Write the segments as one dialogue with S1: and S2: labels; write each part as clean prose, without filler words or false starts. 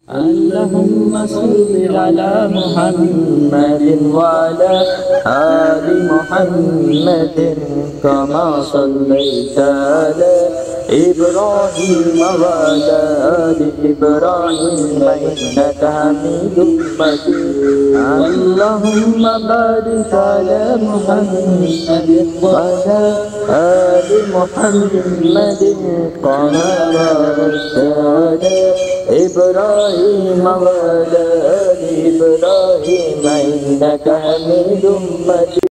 S1: اللهم صل على محمد وعلى آل محمد كما صليت على إبراهيم وعلى آل إبراهيم إنك حميد مجيد. اللهم بارك على محمد وعلى آل محمد كما باركت على إبراهيم وعلى آل إبراهيم إنك حميد مجيد.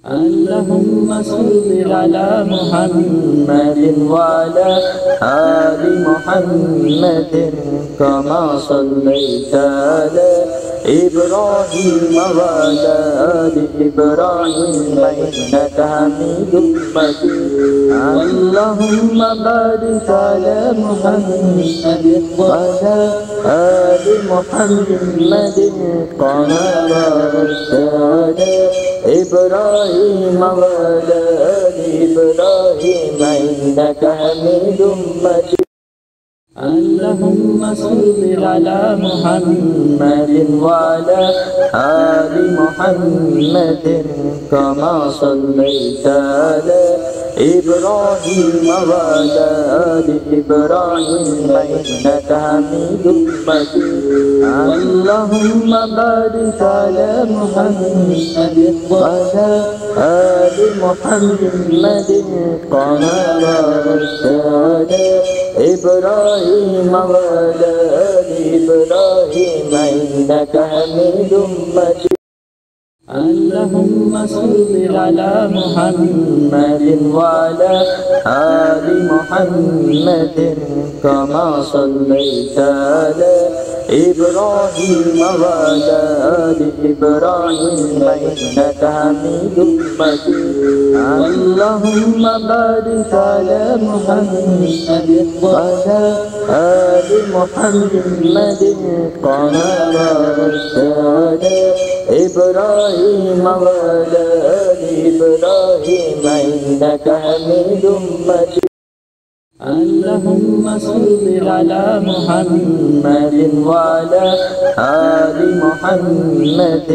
S1: اللهم صل على محمد وعلى آل محمد كما صليت على إبراهيم وعلى آل إبراهيم إنك حميد مجيد. اللهم بارك على محمد وعلى آل محمد كما باركت على إبراهيم وعلى آل إبراهيم إنك حميد مجيد. اللهم صل على محمد وعلى آل محمد كما صليت على إبراهيم وعلى آل إبراهيم إنك حميد مجيد. اللهم بارك على محمد وعلى آل محمد كما باركت على إبراهيم وعلى آل إبراهيم إنك حميد مجيد. اللهم صل على محمد وعلى آل محمد كما صليت على إبراهيم وعلى آل إبراهيم إنك حميد مجيد. اللهم بارك على محمد وعلى آل محمد كما باركت على إبراهيم وعلى آل إبراهيم إنك حميد مجيد. اللهم صل على محمد وعلى آل محمد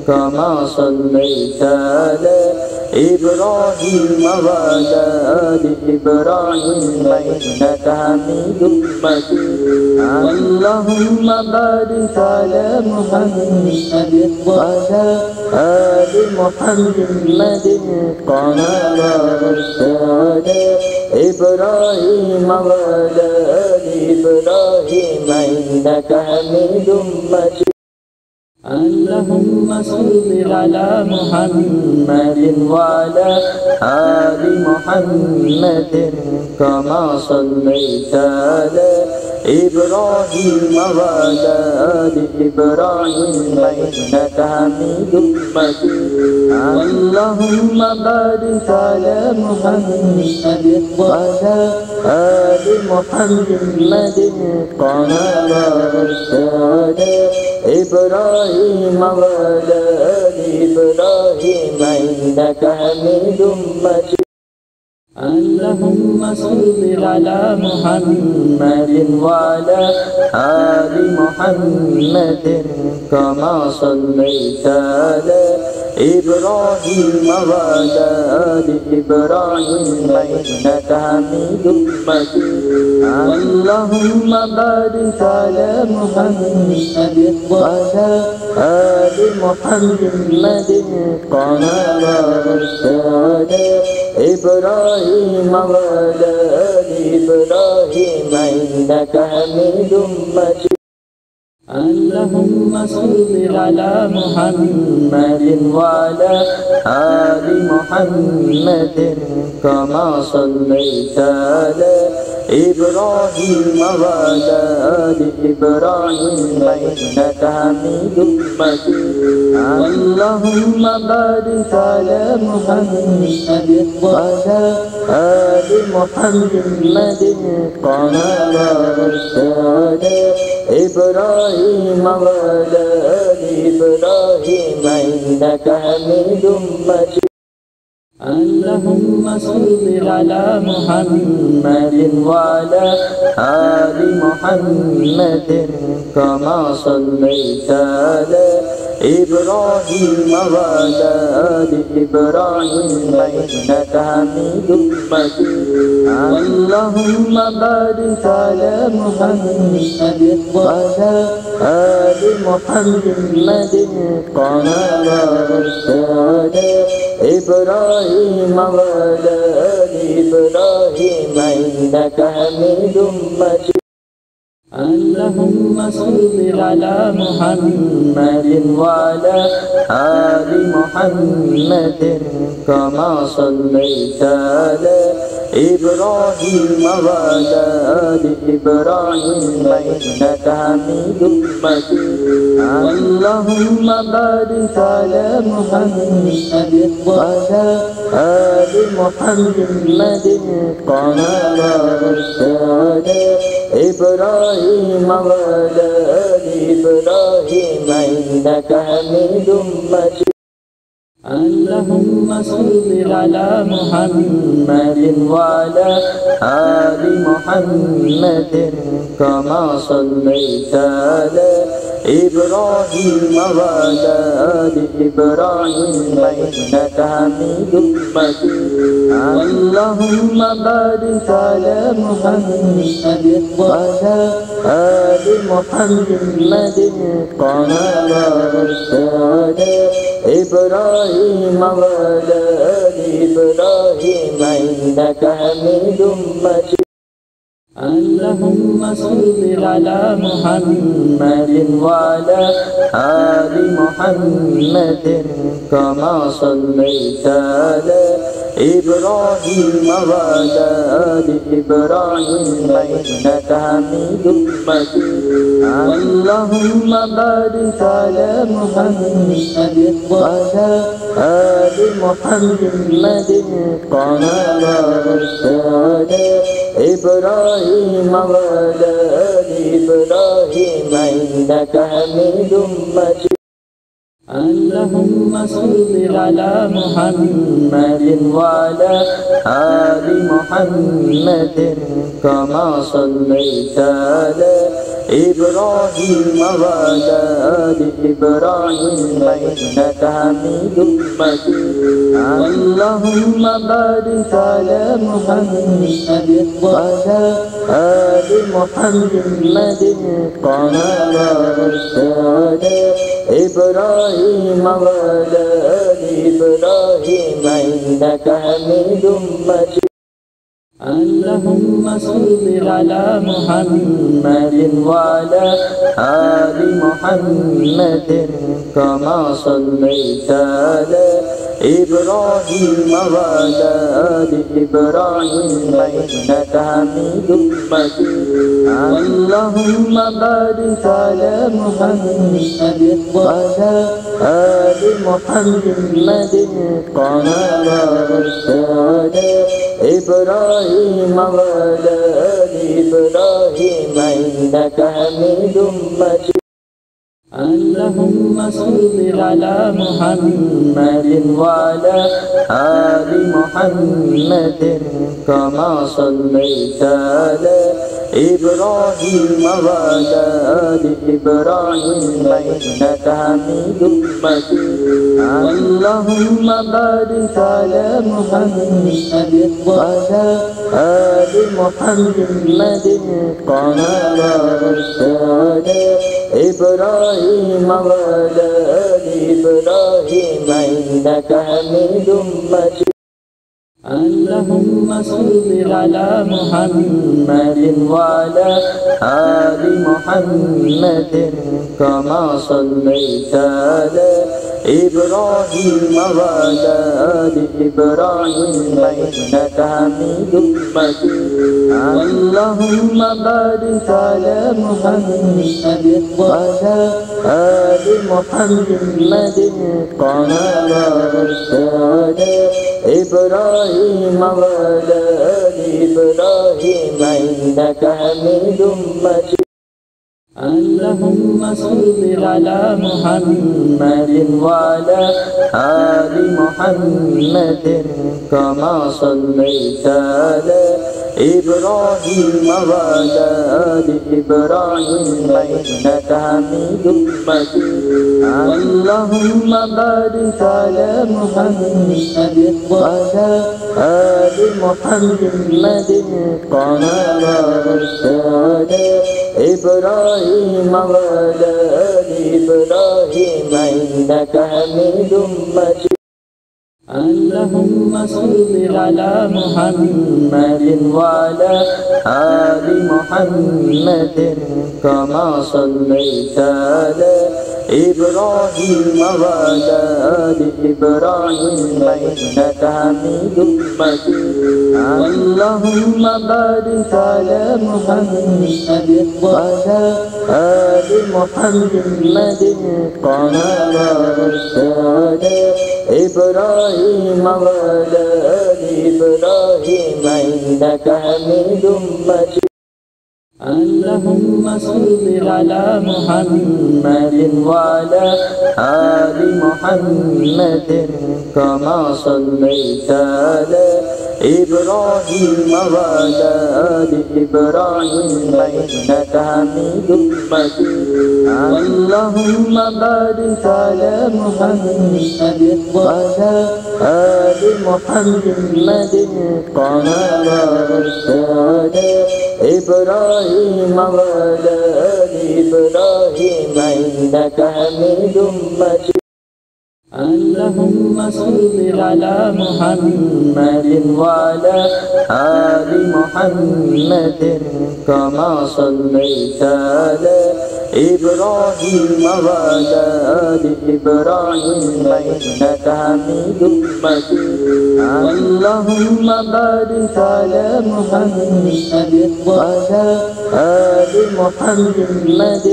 S1: كما صليت على إبراهيم وعلى آل إبراهيم إنك حميد مجيد. اللهم بارك على محمد وعلى آل محمد كما باركت على إبراهيم وعلى آل إبراهيم إنك حميد مجيد. اللهم صل على محمد وعلى آل محمد كما صليت على إبراهيم وعلى آل إبراهيم إنك حميد مجيد. اللهم بارك على محمد وعلى آل محمد كما باركت على إبراهيم وعلى آل إبراهيم إنك حميد مجيد. اللهم صل على محمد وعلى آل محمد كما صليت على إبراهيم وعلى آل إبراهيم إنك حميد مجيد. اللهم بارك على محمد وعلى آل محمد كما باركت على إبراهيم وعلى آل إبراهيم إنك حميد مجيد. اللهم صل على محمد وعلى آل محمد كما صليت على إبراهيم وعلى آل إبراهيم إنك حميد مجيد. اللهم بارك على محمد وعلى آل محمد كما باركت على إبراهيم وعلى آل إبراهيم إنك حميد مجيد. اللهم صل على محمد وعلى آل محمد كما صليت على إبراهيم وعلى آل إبراهيم إنك حميد مجيد اللهم بارك على محمد وعلى آل محمد كما باركت على إبراهيم وعلى آل إبراهيم إنك حميد مجيد اللهم صل على محمد وعلى آل محمد كما صليت على إبراهيم وعلى آل إبراهيم إنك حميد مجيد اللهم بارك على محمد وعلى آل محمد كما باركت على إبراهيم وعلى آل إبراهيم إنك حميد مجيد اللهم صل على محمد وعلى آل محمد كما صليت على إبراهيم وعلى آل إبراهيم إنك حميد مجيد اللهم بارك على محمد وعلى آل محمد كما باركت على إبراهيم وعلى آل إبراهيم إنك حميد مجيد اللهم صل على محمد وعلى آل محمد كما صليت على إبراهيم وعلى آل إبراهيم إنك حميد مجيد اللهم بارك على محمد وعلى آل محمد كما باركت على إبراهيم وعلى آل إبراهيم إنك حميد مجيد اللهم صل على محمد وعلى آل محمد كما صليت على إبراهيم وعلى آل إبراهيم إنك حميد مجيد اللهم بارك على محمد وعلى آل محمد كما باركت على إبراهيم وعلى آل إبراهيم إنك حميد مجيد اللهم صل على محمد وعلى آل محمد كما صليت على إبراهيم وعلى آل إبراهيم إنك حميد مجيد اللهم بارك على محمد وعلى آل محمد كما باركت على إبراهيم وعلى آل إبراهيم إنك حميد مجيد اللهم صل على محمد وعلى آل محمد كما صليت على إبراهيم وعلى آل إبراهيم إنك حميد مجيد اللهم بارك على محمد وعلى آل محمد كما باركت على إبراهيم وعلى آل إبراهيم إنك حميد مجيد اللهم صل على محمد وعلى آل محمد كما صليت على إبراهيم وعلى آل إبراهيم إنك حميد مجيد اللهم بارك على محمد وعلى آل محمد كما باركت على إبراهيم وعلى آل إبراهيم إنك حميد مجيد اللهم صل على محمد وعلى آل محمد كما صليت على إبراهيم وعلى آل إبراهيم إنك حميد مجيد اللهم بارك على محمد وعلى آل محمد كما باركت على إبراهيم وعلى آل إبراهيم إنك حميد مجيد اللهم صل على محمد وعلى آل محمد كما صليت على إبراهيم وعلى آل إبراهيم إنك حميد مجيد اللهم بارك على محمد وعلى آل محمد كما باركت على إبراهيم وعلى آل إبراهيم إنك حميد مجيد اللهم صل على محمد وعلى آل محمد كما صليت على إبراهيم وعلى آل إبراهيم إنك حميد مجيد اللهم بارك على محمد وعلى آل محمد كما باركت على إبراهيم وعلى آل إبراهيم إنك حميد مجيد اللهم صل على محمد وعلى آل محمد كما صليت على إبراهيم وعلى آل إبراهيم إنك حميد مجيد اللهم بارك على محمد وعلى آل محمد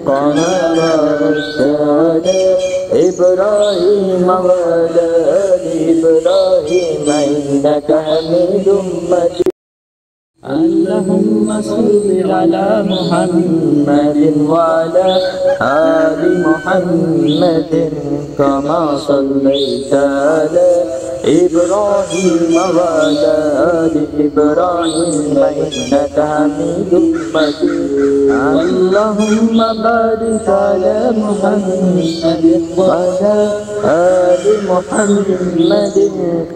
S1: كما باركت على إبراهيم وعلى آل إبراهيم إنك حميد مجيد اللهم صل على محمد وعلى آل محمد كما صليت على إبراهيم وعلى آل إبراهيم إنك حميد مجيد اللهم بارك على محمد وعلى آل محمد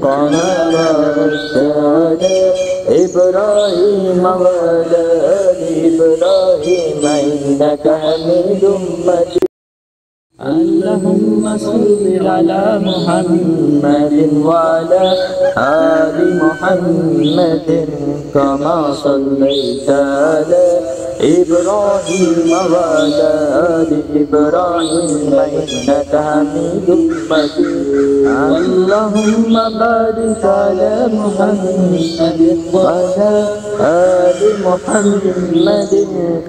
S1: كما باركت على إبراهيم وعلى آل إبراهيم إنك حميد مجيد اللهم صل على محمد وعلى آل محمد كما صليت على إبراهيم وعلى آل إبراهيم إنك حميد مجيد اللهم بارك على محمد وعلى آل محمد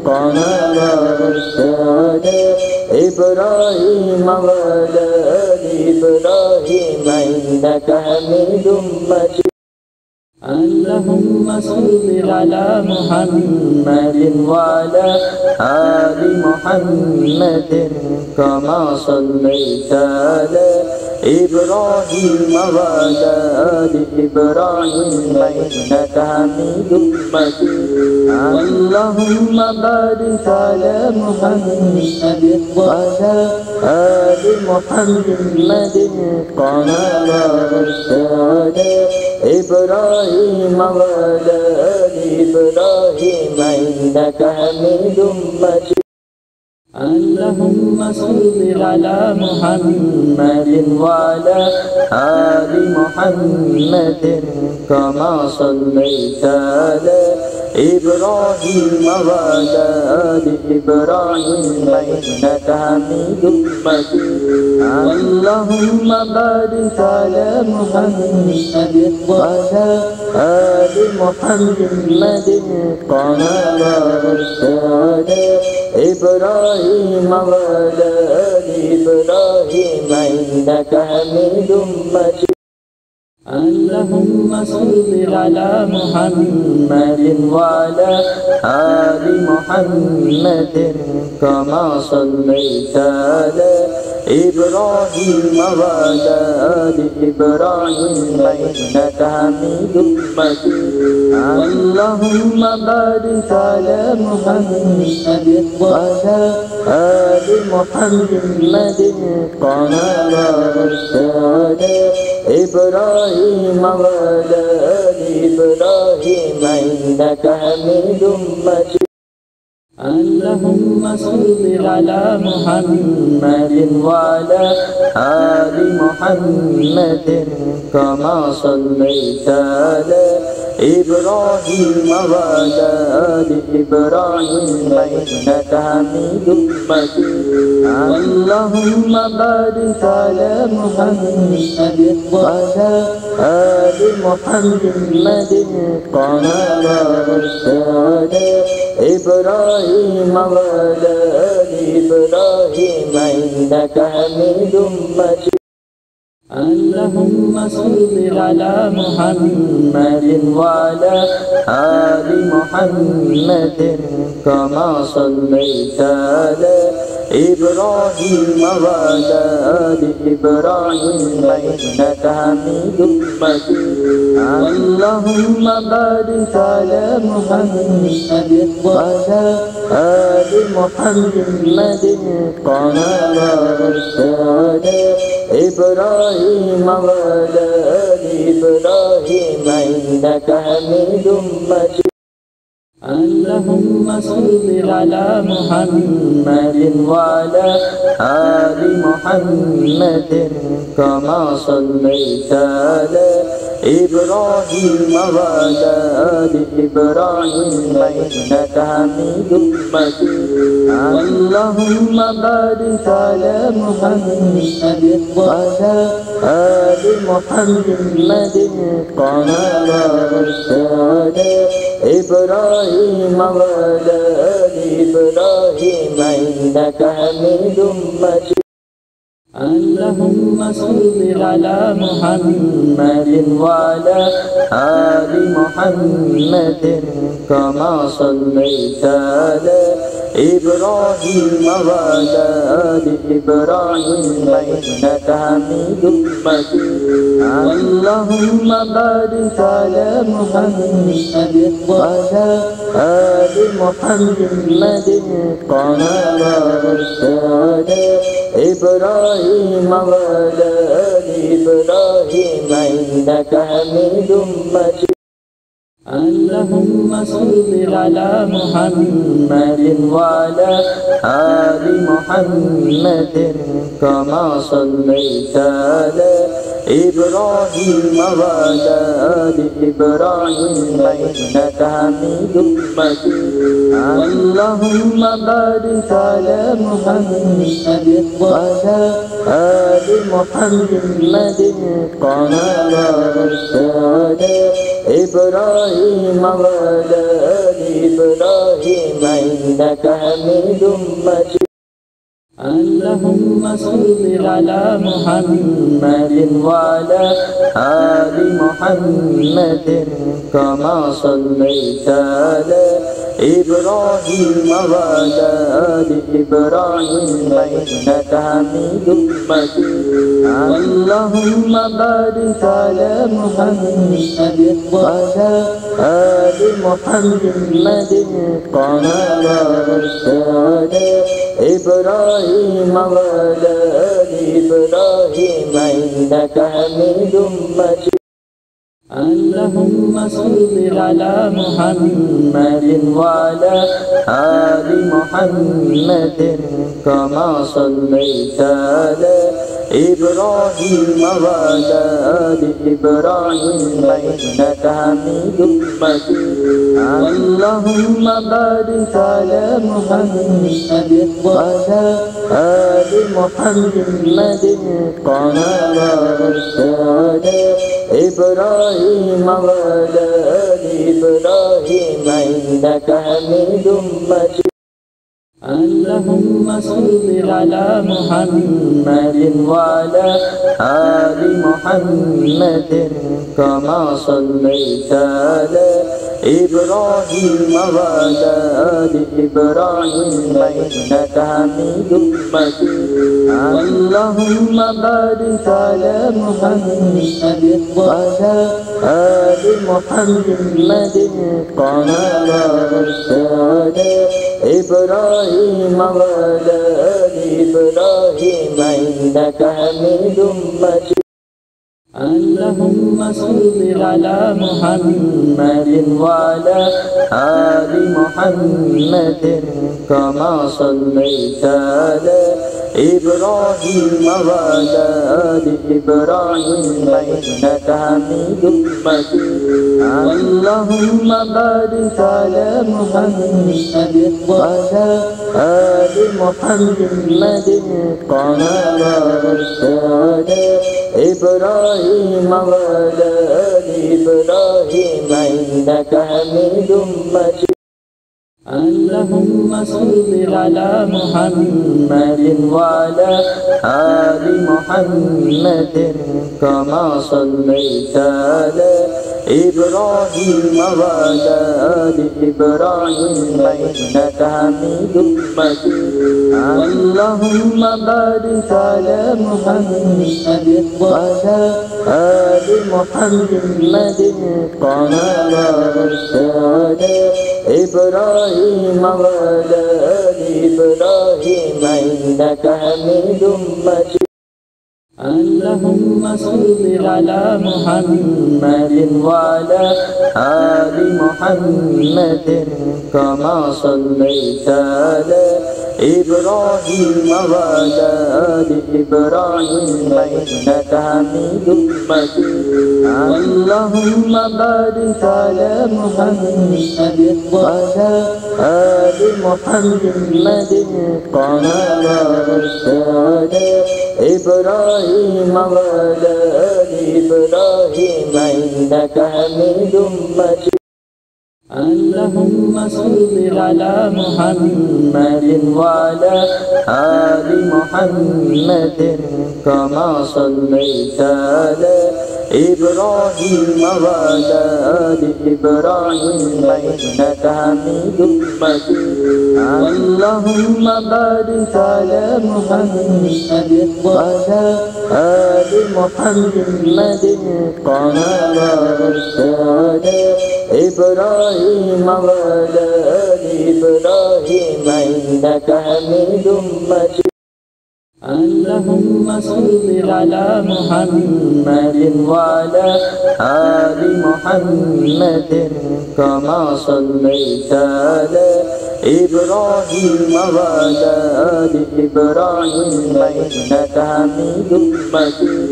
S1: كما باركت على إبراهيم وعلى آل إبراهيم إنك حميد مجيد اللهم صل على محمد وعلى آل محمد كما صليت على إبراهيم وعلى آل إبراهيم إنك حميد مجيد اللهم بارك على محمد وعلى آل محمد كما باركت على إبراهيم وعلى آل إبراهيم إنك حميد مجيد اللهم صل على محمد وعلى آل محمد كما صليت على إبراهيم وعلى آل إبراهيم إنك حميد مجيد اللهم بارك على محمد وعلى آل محمد كما باركت على إبراهيم وعلى آل إبراهيم إنك حميد مجيد اللهم صل على محمد وعلى آل محمد كما صليت على إبراهيم وعلى آل إبراهيم إنك حميد مجيد اللهم بارك على محمد وعلى آل محمد كما باركت على إبراهيم وعلى آل إبراهيم إنك حميد مجيد اللهم صل على محمد وعلى آل محمد كما صليت على إبراهيم وعلى آل إبراهيم إنك حميد مجيد اللهم بارك على محمد وعلى آل محمد كما باركت على إبراهيم وعلى آل إبراهيم إنك حميد مجيد اللهم صل على محمد وعلى آل محمد كما صليت على إبراهيم وعلى آل إبراهيم إنك حميد مجيد اللهم بارك على محمد وعلى آل محمد كما باركت على إبراهيم وعلى آل إبراهيم إنك حميد مجيد اللهم صل على محمد وعلى آل محمد كما صليت على إبراهيم وعلى آل إبراهيم إنك حميد مجيد اللهم بارك على محمد وعلى آل محمد كما باركت على إبراهيم وعلى آل إبراهيم إنك حميد مجيد اللهم صل على محمد وعلى آل محمد كما صليت على إبراهيم وعلى آل إبراهيم إنك حميد مجيد اللهم بارك على محمد وعلى آل محمد كما باركت على إبراهيم وعلى آل إبراهيم إنك حميد مجيد اللهم صل على محمد وعلى آل محمد كما صليت على إبراهيم وعلى آل إبراهيم إنك حميد مجيد اللهم بارك على محمد وعلى آل محمد كما باركت على إبراهيم وعلى آل إبراهيم إنك حميد مجيد اللهم صل على محمد وعلى آل محمد كما صليت على إبراهيم وعلى آل إبراهيم إنك حميد مجيد اللهم بارك على محمد وعلى آل محمد كما باركت على إبراهيم وعلى آل إبراهيم إنك حميد مجيد اللهم صل على محمد وعلى آل محمد كما صليت على إبراهيم وعلى آل إبراهيم إنك حميد مجيد اللهم بارك على محمد وعلى آل محمد كما باركت على إبراهيم وعلى آل إبراهيم إنك حميد مجيد اللهم صل على محمد وعلى آل محمد كما صليت على إبراهيم وعلى آل إبراهيم إنك حميد مجيد اللهم بارك على محمد وعلى آل محمد كما باركت على إبراهيم وعلى آل إبراهيم إنك حميد مجيد اللهم صل على محمد وعلى آل محمد كما صليت على إبراهيم وعلى آل إبراهيم إنك حميد مجيد اللهم بارك على محمد وعلى آل محمد كما باركت على إبراهيم وعلى آل إبراهيم إنك حميد مجيد اللهم صل على محمد وعلى آل محمد كما صليت على إبراهيم وعلى آل إبراهيم إنك حميد مجيد اللهم بارك على محمد وعلى آل محمد كما باركت على إبراهيم وعلى آل إبراهيم إنك حميد مجيد اللهم صل على محمد وعلى آل محمد كما صليت على إبراهيم وعلى آل إبراهيم إنك حميد مجيد اللهم بارك على محمد وعلى آل محمد كما باركت على إبراهيم وعلى آل إبراهيم إنك حميد مجيد اللهم صل على محمد وعلى آل محمد كما صليت على إبراهيم وعلى آل إبراهيم إنك حميد مجيد اللهم بارك على محمد وعلى آل محمد كما باركت على إبراهيم وعلى آل إبراهيم إنك حميد مجيد اللهم صل على محمد وعلى آل محمد كما صليت على إبراهيم وعلى آل إبراهيم إنك حميد مجيد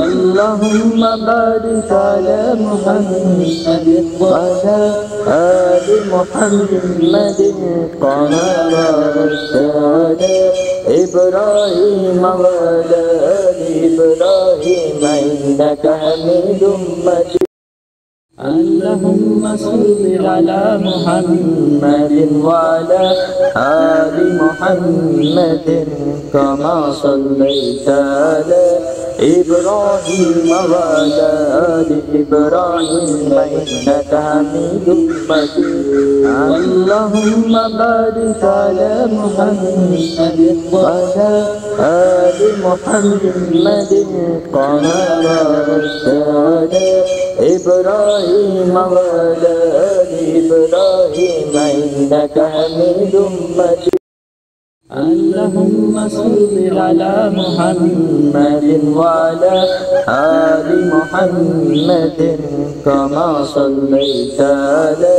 S1: اللهم بارك على محمد وعلى آل محمد كما باركت على إبراهيم وعلى آل إبراهيم إنك حميد مجيد اللهم صل على محمد وعلى آل محمد كما صليت على إبراهيم وعلى آل إبراهيم إنك حميد مجيد اللهم بارك على محمد وعلى آل محمد كما باركت على إبراهيم وعلى آل إبراهيم إنك حميد مجيد اللهم صل على محمد وعلى آل محمد كما صليت على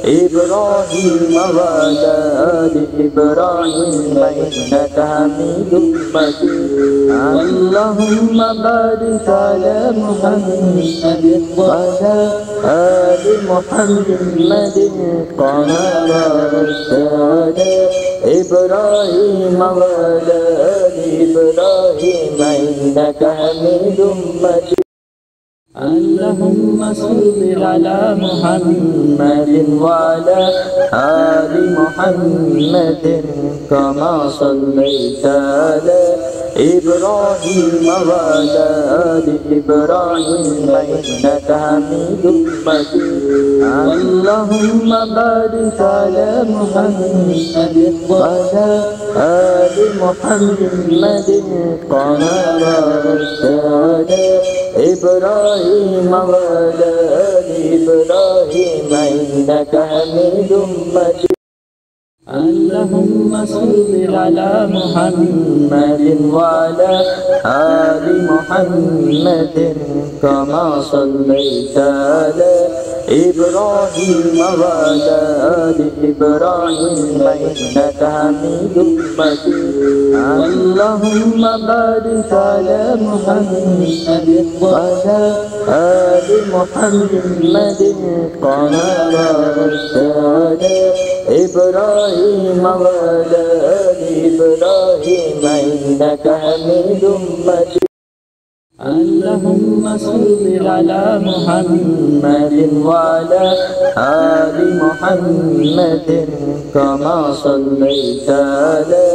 S1: إبراهيم وعلى آل إبراهيم إنك حميد مجيد اللهم بارك على محمد وعلى آل محمد كما باركت على إبراهيم وعلى آل إبراهيم إنك حميد مجيد اللهم صل على محمد وعلى آل محمد كما صليت على إبراهيم وعلى آل إبراهيم إنك حميد مجيد اللهم بارك على محمد وعلى آل محمد كما باركت على إبراهيم وعلى آل إبراهيم إنك حميد مجيد اللهم صل على محمد وعلى آل محمد كما صليت على إبراهيم وعلى آل إبراهيم إنك حميد مجيد اللهم بارك على محمد وعلى آل محمد كما باركت على إبراهيم وعلى آل إبراهيم إنك حميد مجيد اللهم صل على محمد وعلى آل محمد كما صليت على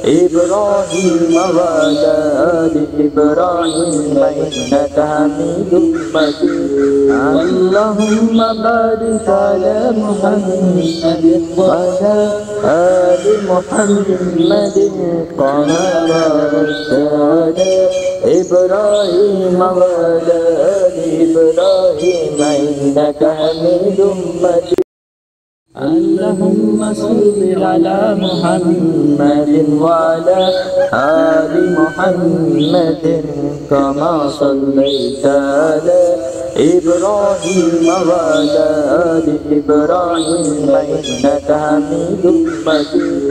S1: إبراهيم وعلى آل إبراهيم إنك حميد مجيد اللهم بارك على محمد وعلى آل محمد كما باركت على إبراهيم وعلى آل إبراهيم إنك حميد مجيد اللهم صل على محمد وعلى آل محمد كما صليت على إبراهيم وعلى آل إبراهيم إنك حميد مجيد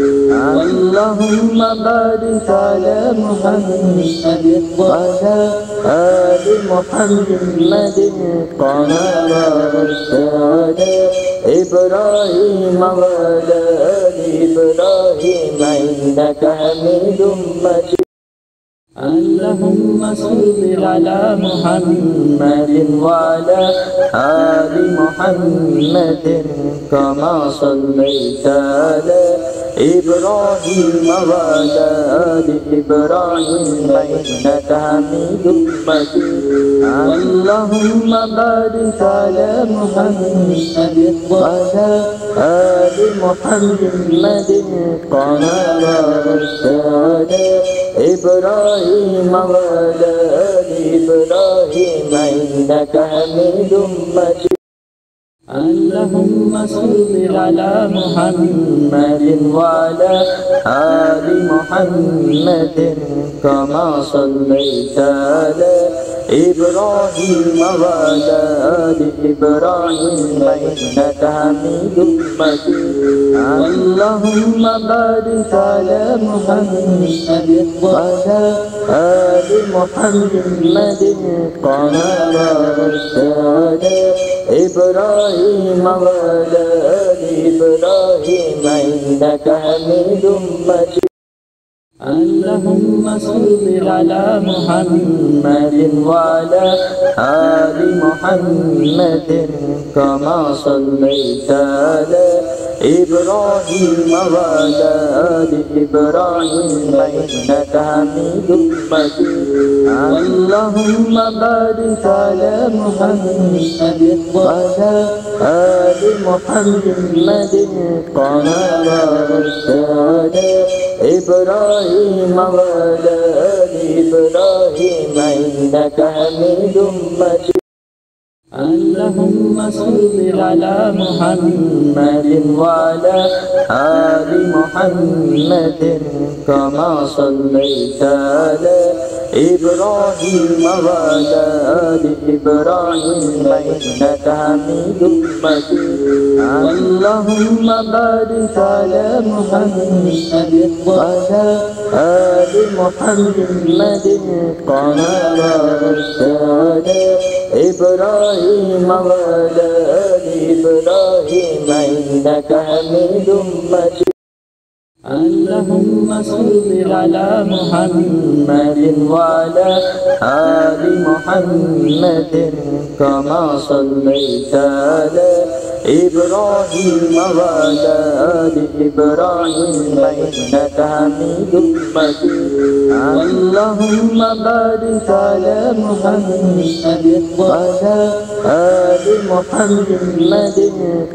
S1: اللهم بارك على محمد وعلى آل محمد كما باركت على إبراهيم وعلى آل إبراهيم إنك حميد مجيد اللهم صل على محمد وعلى آل محمد كما صليت على إبراهيم وعلى آل إبراهيم إنك حميد مجيد اللهم بارك على محمد وعلى آل محمد كما باركت على إبراهيم وعلى آل إبراهيم إنك حميد مجيد اللهم صل على محمد وعلى آل محمد كما صليت على إبراهيم وعلى آل إبراهيم إنك حميد مجيد اللهم بارك على محمد وعلى آل محمد كما باركت على إبراهيم وعلى آل إبراهيم إنك حميد مجيد اللهم صل على محمد وعلى آل محمد كما صليت على إبراهيم وعلى آل إبراهيم إنك حميد مجيد اللهم بارك على محمد وعلى آل محمد كما باركت على إبراهيم وعلى آل إبراهيم إنك حميد مجيد اللهم صل على محمد وعلى آل محمد كما صليت على إبراهيم وعلى آل إبراهيم إنك حميد مجيد اللهم بارك على محمد وعلى آل محمد كما باركت على إبراهيم وعلى آل إبراهيم إنك حميد مجيد اللهم صل على محمد وعلى آل محمد كما صليت على إبراهيم وعلى آل إبراهيم إنك حميد مجيد اللهم بارك على محمد وعلى آل محمد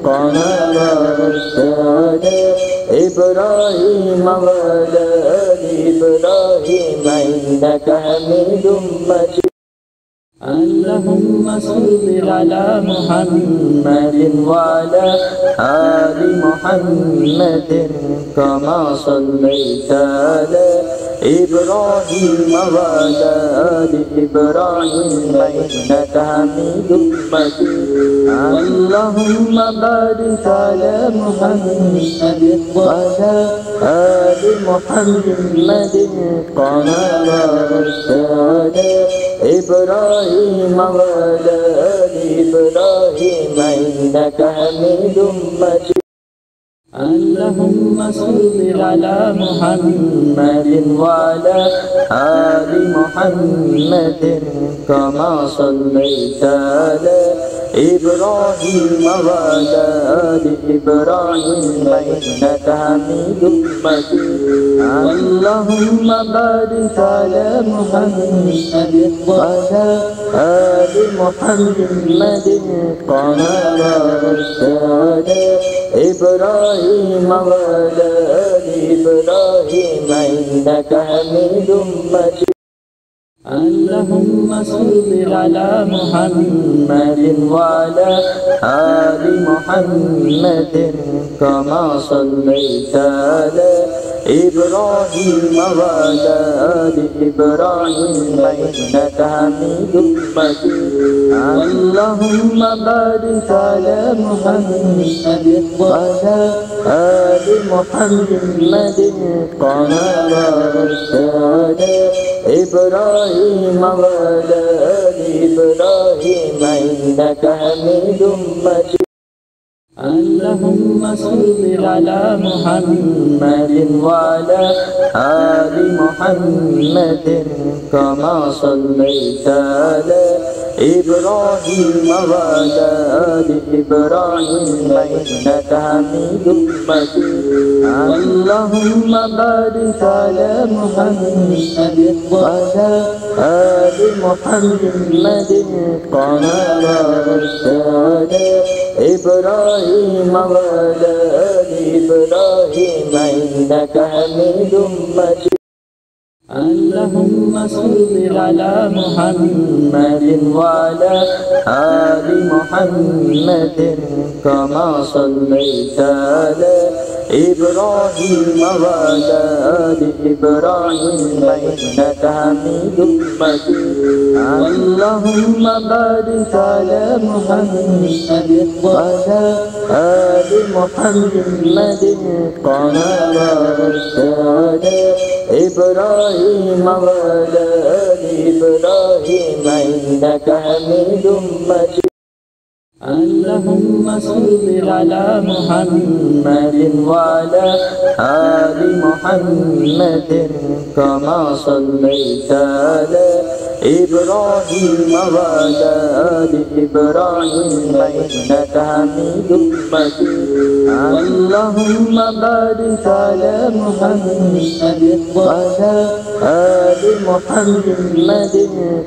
S1: كما باركت على إبراهيم وعلى آل إبراهيم إنك حميد مجيد اللهم صل على محمد وعلى آل محمد كما صليت على إبراهيم وعلى آل إبراهيم إنك حميد مجيد اللهم بارك على محمد وعلى آل محمد كما باركت على إبراهيم وعلى آل إبراهيم إنك حميد مجيد اللهم صل على محمد وعلى آل محمد كما صليت على إبراهيم وعلى آل إبراهيم إنك حميد مجيد اللهم بارك على محمد وعلى آل محمد كما باركت على إبراهيم وعلى آل إبراهيم إنك حميد مجيد اللهم صل على محمد وعلى آل محمد كما صليت على إبراهيم وعلى آل إبراهيم إنك حميد مجيد اللهم بارك على محمد وعلى آل محمد كما باركت على إبراهيم وعلى آل إبراهيم إنك حميد مجيد اللهم صل على محمد وعلى آل محمد كما صليت على إبراهيم وعلى آل إبراهيم إنك حميد مجيد اللهم بارك على محمد وعلى آل محمد كما باركت على إبراهيم وعلى آل إبراهيم إنك حميد مجيد اللهم صل على محمد وعلى آل محمد كما صليت على إبراهيم وعلى آل إبراهيم إنك حميد مجيد اللهم بارك على محمد وعلى آل محمد كما باركت على إبراهيم وعلى آل إبراهيم إنك حميد مجيد اللهم صل على محمد وعلى آل محمد كما صليت على إبراهيم وعلى آل إبراهيم إنك حميد مجيد اللهم بارك على محمد وعلى آل محمد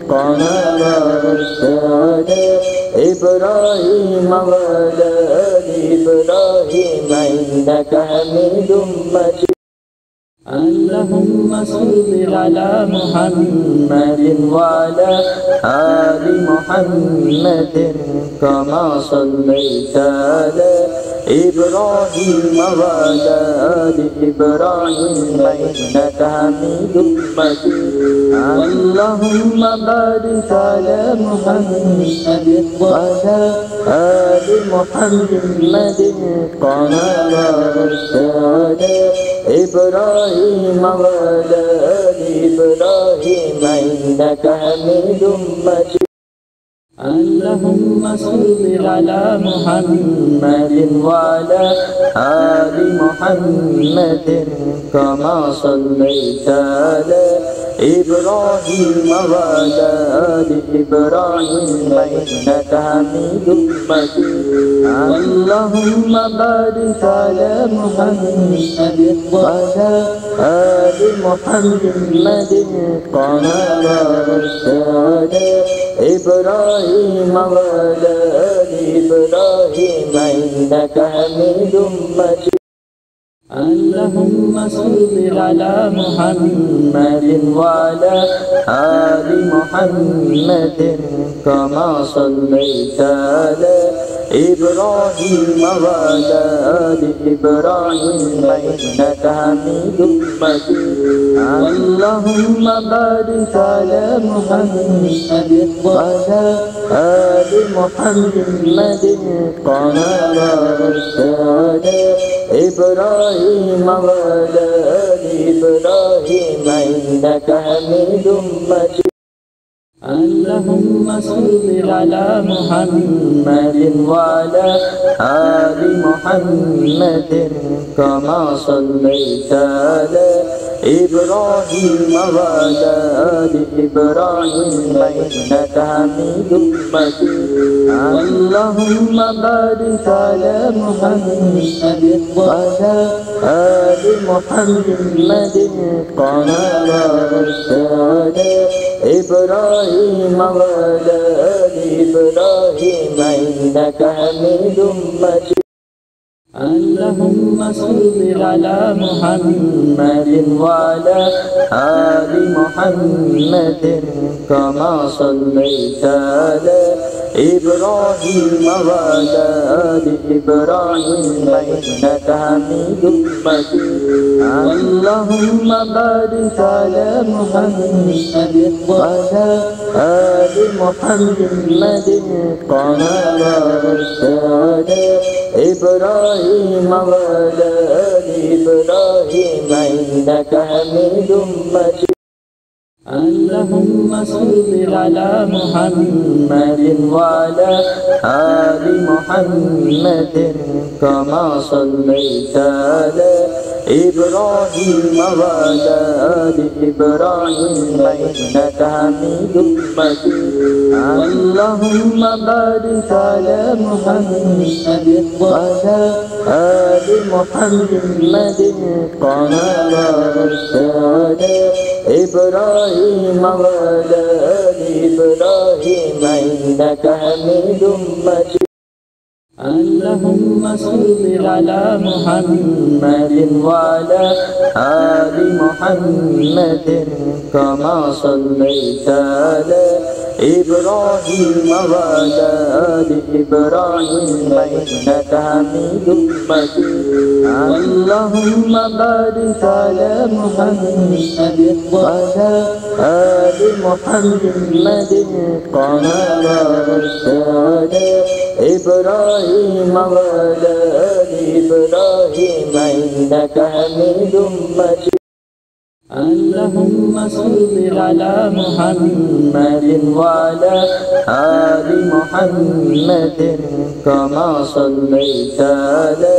S1: كما باركت على إبراهيم وعلى آل إبراهيم إنك حميد مجيد اللهم صل على محمد وعلى آل محمد كما صليت على إبراهيم وعلى آل إبراهيم إنك حميد مجيد اللهم بارك على محمد وعلى آل محمد كما باركت على إبراهيم وعلى آل إبراهيم إنك حميد مجيد اللهم صل على محمد وعلى آل محمد كما صليت على إبراهيم وعلى آل إبراهيم إنك حميد مجيد اللهم بارك على محمد وعلى آل محمد كما باركت على إبراهيم وعلى آل إبراهيم إنك حميد مجيد اللهم صل على محمد وعلى آل محمد كما صليت على إبراهيم وعلى آل إبراهيم إنك حميد مجيد اللهم بارك على محمد وعلى آل محمد كما باركت على إبراهيم وعلى آل إبراهيم إنك حميد مجيد اللهم صل على محمد وعلى آل محمد كما صليت على إبراهيم وعلى آل إبراهيم إنك حميد مجيد اللهم بارك على محمد وعلى آل محمد كما باركت على إبراهيم وعلى آل إبراهيم إنك حميد مجيد اللهم صل على محمد وعلى آل محمد كما صليت على إبراهيم وعلى آل إبراهيم إنك حميد مجيد اللهم بارك على محمد وعلى آل محمد كما باركت على إبراهيم وعلى آل إبراهيم إنك حميد مجيد اللهم صل على محمد وعلى آل محمد كما صليت على إبراهيم وعلى آل إبراهيم إنك حميد مجيد اللهم بارك على محمد وعلى آل محمد كما باركت على إبراهيم وعلى آل إبراهيم إنك حميد مجيد اللهم صل على محمد وعلى آل محمد كما صليت على إبراهيم وعلى آل إبراهيم إنك حميد مجيد اللهم بارك على محمد وعلى آل محمد كما باركت على إبراهيم وعلى آل إبراهيم إنك حميد مجيد اللهم صل على محمد وعلى آل محمد كما صليت على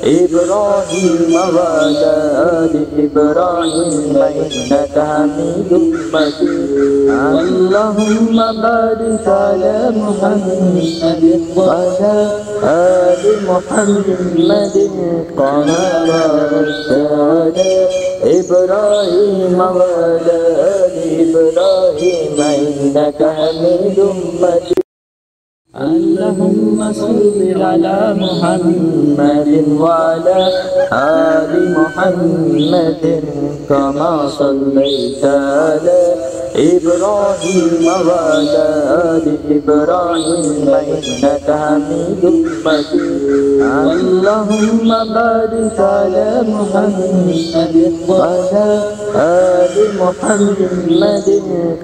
S1: إبراهيم وعلى آل إبراهيم إنك حميد مجيد اللهم بارك على محمد وعلى آل محمد كما باركت على إبراهيم وعلى آل إبراهيم إنك حميد مجيد اللهم صل على محمد وعلى آل محمد كما صليت على إبراهيم وعلى آل إبراهيم إنك حميد مجيد اللهم بارك على محمد وعلى آل محمد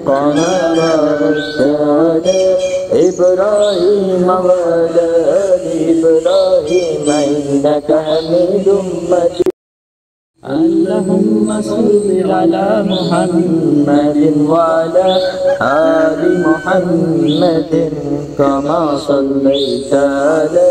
S1: كما باركت على إبراهيم وعلى آل إبراهيم إنك حميد مجيد اللهم صل على محمد وعلى آل محمد كما صليت على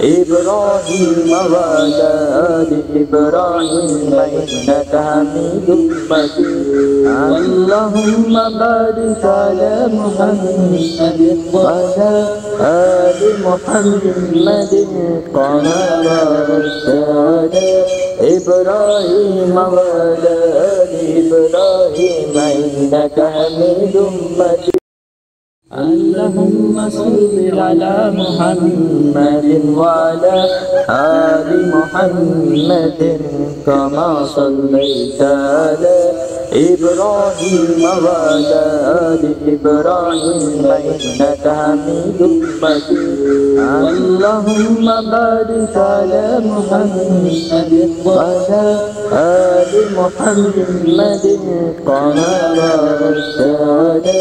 S1: إبراهيم وعلى آل إبراهيم إنك حميد مجيد اللهم بارك على محمد وعلى آل محمد كما باركت على إبراهيم وعلى آل إبراهيم إنك حميد مجيد اللهم صل على محمد وعلى آل محمد كما صليت على إبراهيم وعلى آل إبراهيم إنك حميد مجيد اللهم بارك على محمد وعلى آل محمد كما باركت على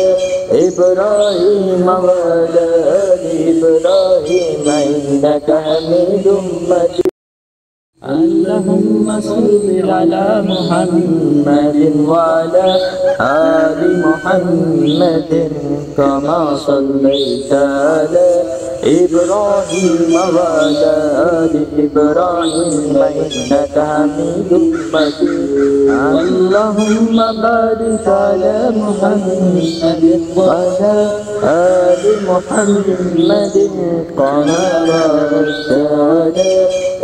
S1: إبراهيم وعلى آل إبراهيم إنك حميد مجيد اللهم صل على محمد وعلى آل محمد كما صليت على إبراهيم وعلى آل إبراهيم إنك حميد مجيد اللهم بارك على محمد وعلى آل محمد كما باركت على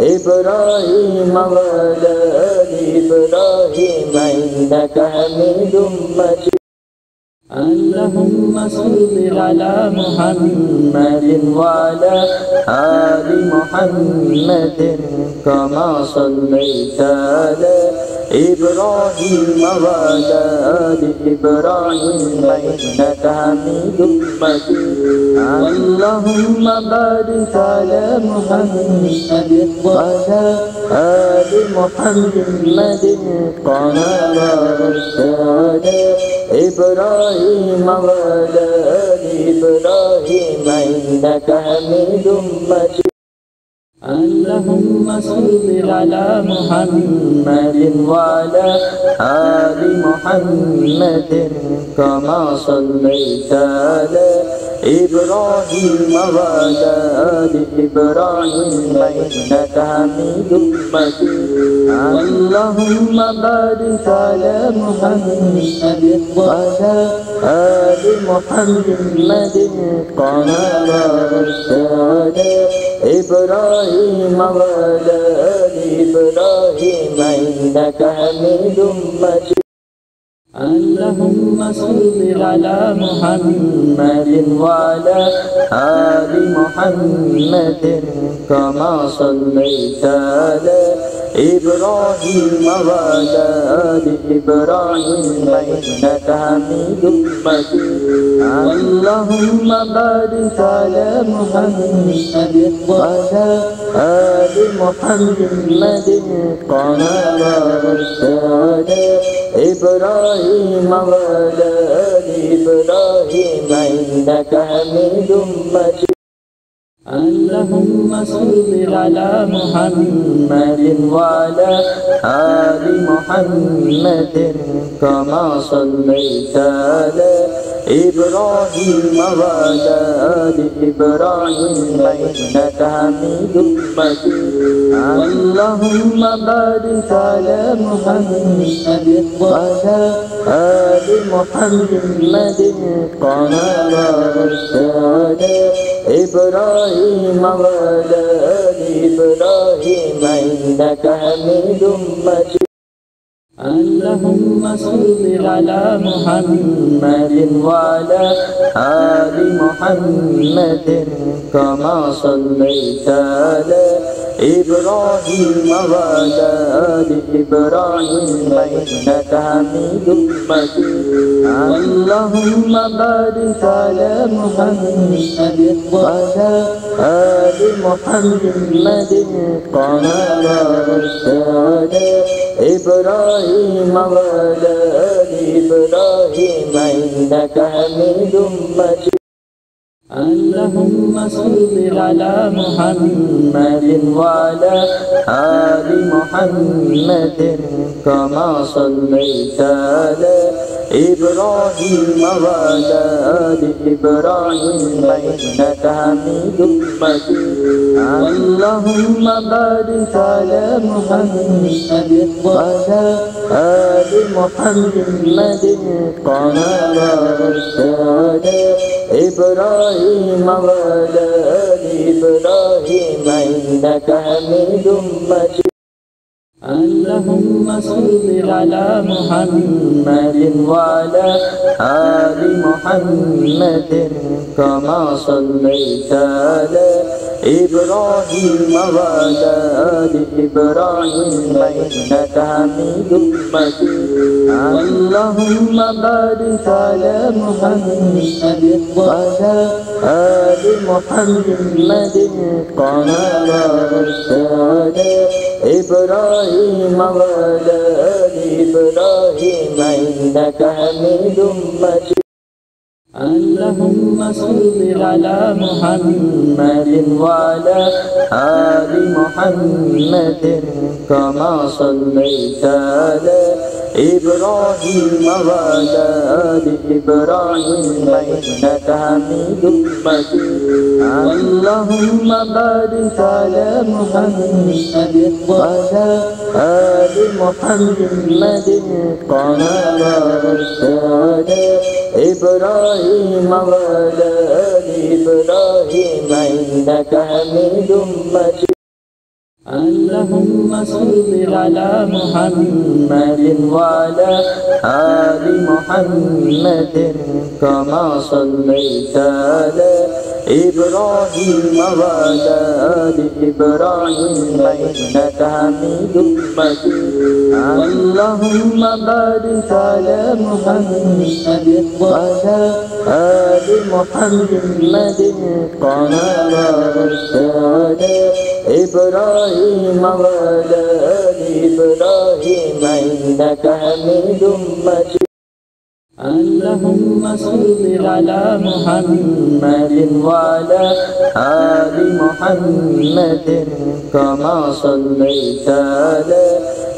S1: إبراهيم وعلى آل إبراهيم إنك حميد مجيد اللهم صل على محمد وعلى آل محمد كما صليت على إبراهيم وعلى آل إبراهيم إنك حميد مجيد اللهم بارك على محمد وعلى آل محمد كما باركت على إبراهيم وعلى آل إبراهيم إنك حميد مجيد اللهم صل على محمد وعلى آل محمد كما صليت على إبراهيم وعلى آل إبراهيم إنك حميد مجيد اللهم بارك على محمد وعلى آل محمد كما باركت على إبراهيم وعلى آل إبراهيم إنك حميد مجيد اللهم صل على محمد وعلى آل محمد كما صليت على إبراهيم وعلى آل إبراهيم إنك حميد مجيد اللهم بارك على محمد وعلى آل محمد كما باركت على إبراهيم وعلى آل إبراهيم إنك حميد مجيد اللهم صل على محمد وعلى آل محمد كما صليت على إبراهيم وعلى آل إبراهيم إنك حميد مجيد اللهم بارك على محمد وعلى آل محمد كما باركت على إبراهيم وعلى آل إبراهيم إنك حميد مجيد اللهم صل على محمد وعلى آل محمد كما صليت على إبراهيم وعلى آل إبراهيم إنك حميد مجيد اللهم بارك على محمد وعلى آل محمد كما باركت على إبراهيم وعلى آل إبراهيم إنك حميد مجيد اللهم صل على محمد وعلى آل محمد كما صليت على إبراهيم وعلى آل إبراهيم إنك حميد مجيد اللهم بارك على محمد وعلى آل محمد كما باركت على إبراهيم وعلى آل إبراهيم إنك حميد مجيد اللهم صل على محمد وعلى آل محمد كما صليت على إبراهيم وعلى آل إبراهيم إنك حميد مجيد اللهم بارك على محمد وعلى آل محمد كما باركت على إبراهيم وعلى آل إبراهيم إنك حميد مجيد اللهم صل على محمد وعلى آل محمد كما صليت على إبراهيم وعلى آل إبراهيم إنك حميد مجيد اللهم بارك على محمد وعلى آل محمد كما باركت على إبراهيم وعلى آل إبراهيم إنك حميد مجيد اللهم صل على محمد وعلى آل محمد كما صليت على إبراهيم وعلى آل إبراهيم إنك حميد مجيد اللهم بارك على محمد وعلى آل محمد كما باركت على إبراهيم وعلى آل إبراهيم إنك حميد مجيد اللهم صل على محمد وعلى آل محمد كما صليت على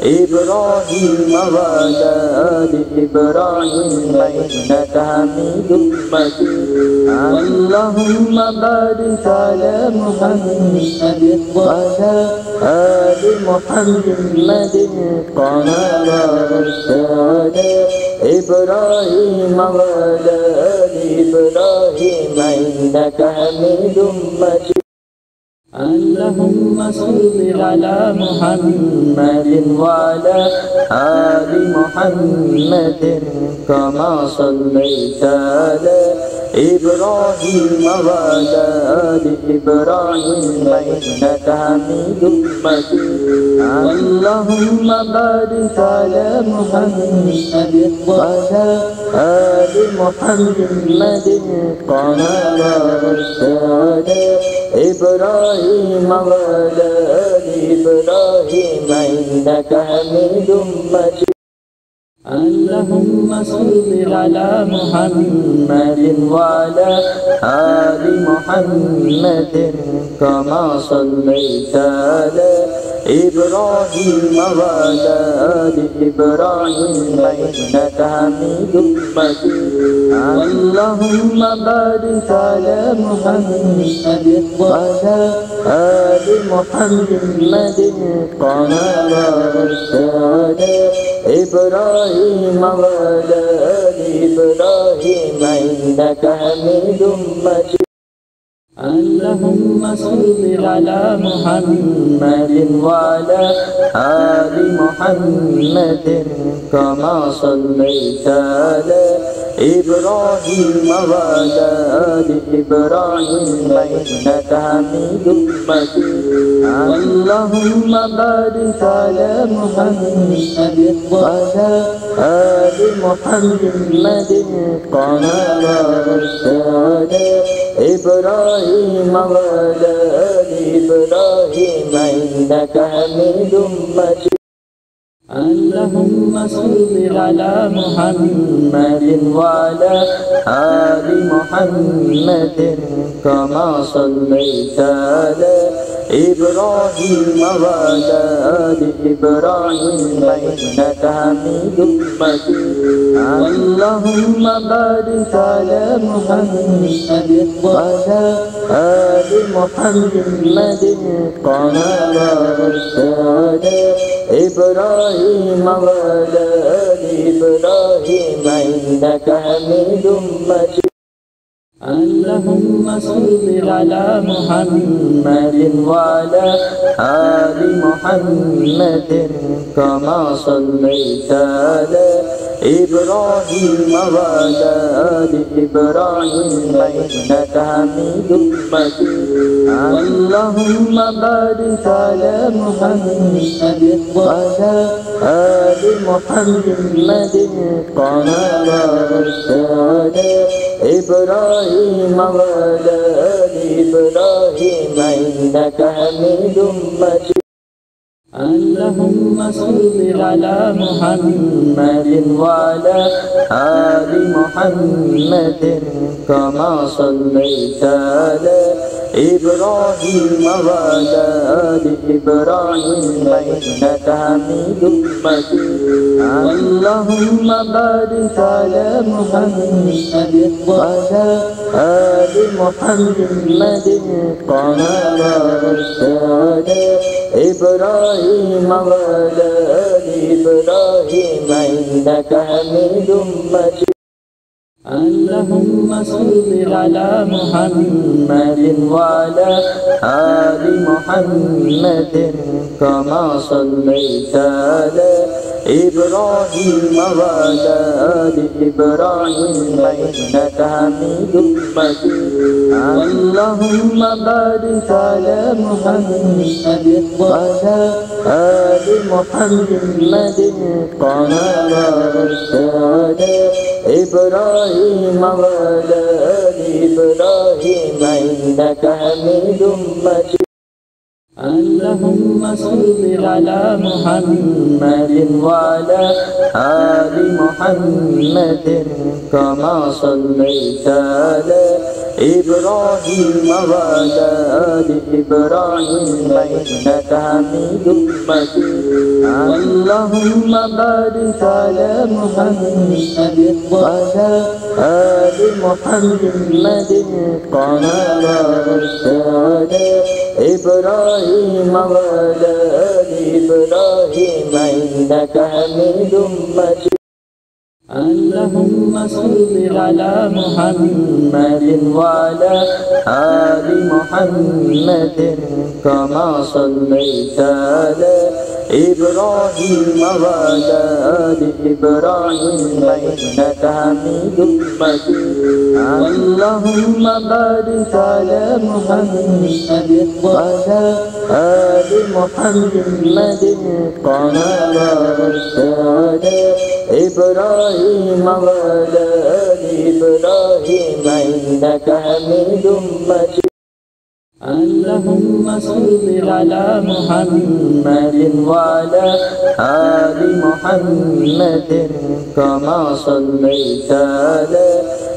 S1: إبراهيم وعلى آل إبراهيم إنك حميد مجيد اللهم بارك على محمد وعلى آل محمد كما باركت على إبراهيم وعلى آل إبراهيم إنك حميد مجيد اللهم صل على محمد وعلى آل محمد كما صليت على إبراهيم وعلى آل إبراهيم إنك حميد مجيد اللهم بارك على محمد وعلى آل محمد كما باركت على إبراهيم وعلى آل إبراهيم إنك حميد مجيد اللهم صل على محمد وعلى آل محمد كما صليت على إبراهيم وعلى آل إبراهيم إنك حميد مجيد اللهم بارك على محمد وعلى آل محمد كما باركت على إبراهيم وعلى آل إبراهيم إنك حميد مجيد اللهم صل على محمد وعلى آل محمد كما صليت على إبراهيم وعلى آل إبراهيم إنك حميد مجيد اللهم بارك على محمد وعلى آل محمد كما باركت على إبراهيم وعلى آل إبراهيم إنك حميد مجيد اللهم صل على محمد وعلى آل محمد كما صليت على إبراهيم وعلى آل إبراهيم إنك حميد مجيد اللهم بارك على محمد وعلى آل محمد كما باركت على إبراهيم وعلى آل إبراهيم إنك حميد مجيد اللهم صل على محمد وعلى آل محمد كما صليت على إبراهيم وعلى آل إبراهيم إنك حميد مجيد اللهم بارك على محمد وعلى آل محمد كما باركت على إبراهيم وعلى آل إبراهيم إنك حميد مجيد اللهم صل على محمد وعلى آل محمد كما صليت على إبراهيم وعلى آل إبراهيم إنك حميد مجيد اللهم بارك على محمد وعلى آل محمد كما باركت على إبراهيم وعلى آل إبراهيم إنك حميد مجيد اللهم صل على محمد وعلى آل محمد كما صليت على إبراهيم وعلى آل إبراهيم إنك حميد مجيد اللهم بارك على محمد وعلى آل محمد كما باركت على إبراهيم وعلى آل إبراهيم إنك حميد مجيد اللهم صل على محمد وعلى آل محمد كما صليت على إبراهيم وعلى آل إبراهيم إنك حميد مجيد اللهم بارك على محمد وعلى آل محمد كما باركت على إبراهيم وعلى آل إبراهيم إنك حميد مجيد اللهم صل على محمد وعلى آل محمد كما صليت على إبراهيم وعلى آل إبراهيم إنك حميد مجيد اللهم بارك على محمد وعلى آل محمد كما باركت على إبراهيم وعلى آل إبراهيم إنك حميد مجيد اللهم صل على محمد وعلى آل محمد كما صليت على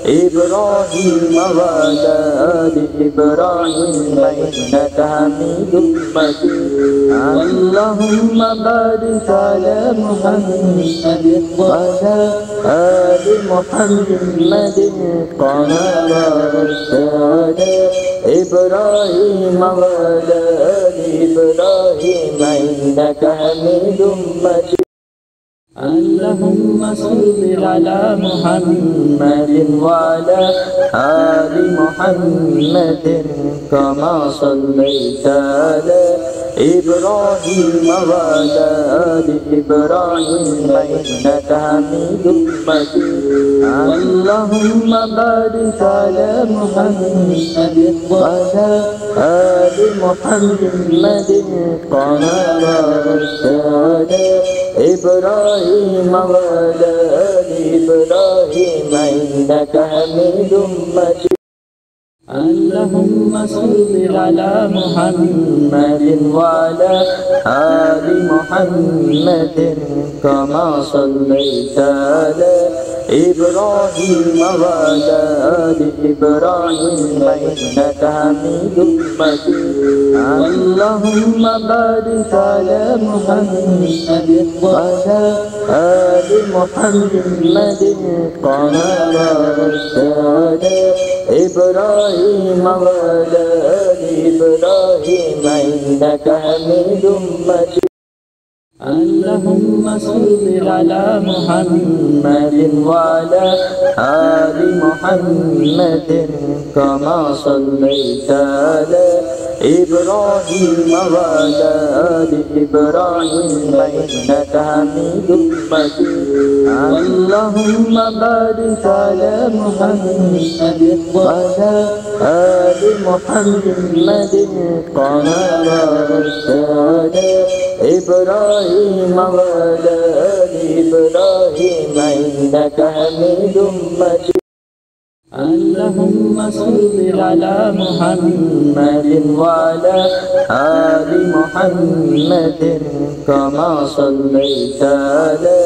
S1: إبراهيم وعلى آل إبراهيم إنك حميد مجيد اللهم بارك على محمد وعلى آل محمد كما باركت على إبراهيم وعلى آل إبراهيم إنك حميد مجيد اللهم صل على محمد وعلى آل محمد كما صليت على إبراهيم وعلى آل إبراهيم إنك حميد مجيد اللهم بارك على محمد وعلى آل محمد كما باركت على إبراهيم وعلى آل إبراهيم إنك حميد مجيد اللهم صل على محمد وعلى آل محمد كما صليت على إبراهيم وعلى آل إبراهيم إنك حميد مجيد اللهم بارك على محمد وعلى آل محمد كما باركت على إبراهيم وعلى آل إبراهيم إنك حميد مجيد اللهم صل على محمد وعلى آل محمد كما صليت على إبراهيم وعلى آل إبراهيم إنك حميد مجيد اللهم بارك على محمد وعلى آل محمد كما باركت على إبراهيم وعلى آل إبراهيم إنك حميد مجيد اللهم صل على محمد وعلى آل محمد كما صليت على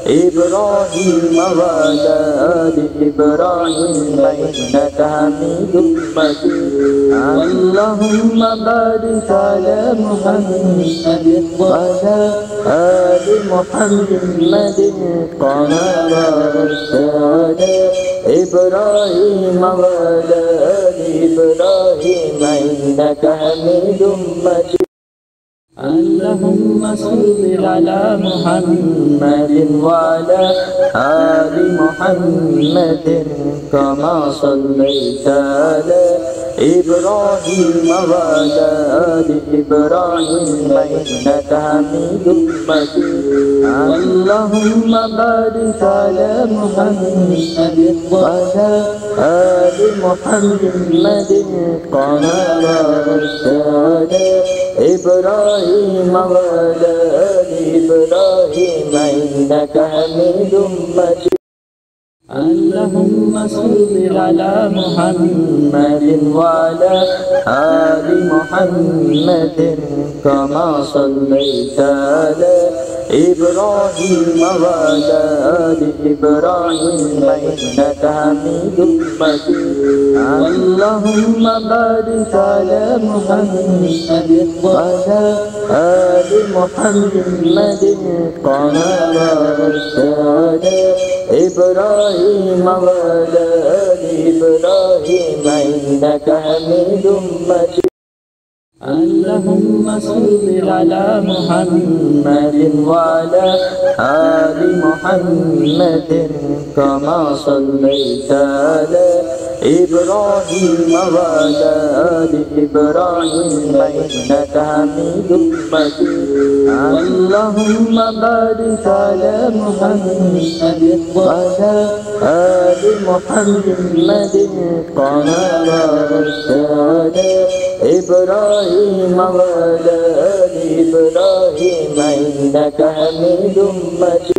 S1: إبراهيم وعلى آل إبراهيم إنك حميد مجيد اللهم بارك على محمد وعلى آل محمد كما باركت على إبراهيم وعلى آل إبراهيم إنك حميد مجيد اللهم صل على محمد وعلى آل محمد كما صليت على إبراهيم وعلى آل إبراهيم إنك حميد مجيد اللهم بارك على محمد وعلى آل محمد كما باركت على إبراهيم وعلى آل إبراهيم إنك حميد مجيد اللهم صل على محمد وعلى آل محمد كما صليت على إبراهيم وعلى آل إبراهيم إنك حميد مجيد اللهم بارك على محمد وعلى آل محمد كما باركت على إبراهيم وعلى آل إبراهيم إنك حميد مجيد اللهم صل على محمد وعلى آل محمد كما صليت على إبراهيم وعلى آل إبراهيم إنك حميد مجيد اللهم بارك على محمد وعلى آل محمد كما باركت على إبراهيم وعلى آل إبراهيم إنك حميد مجيد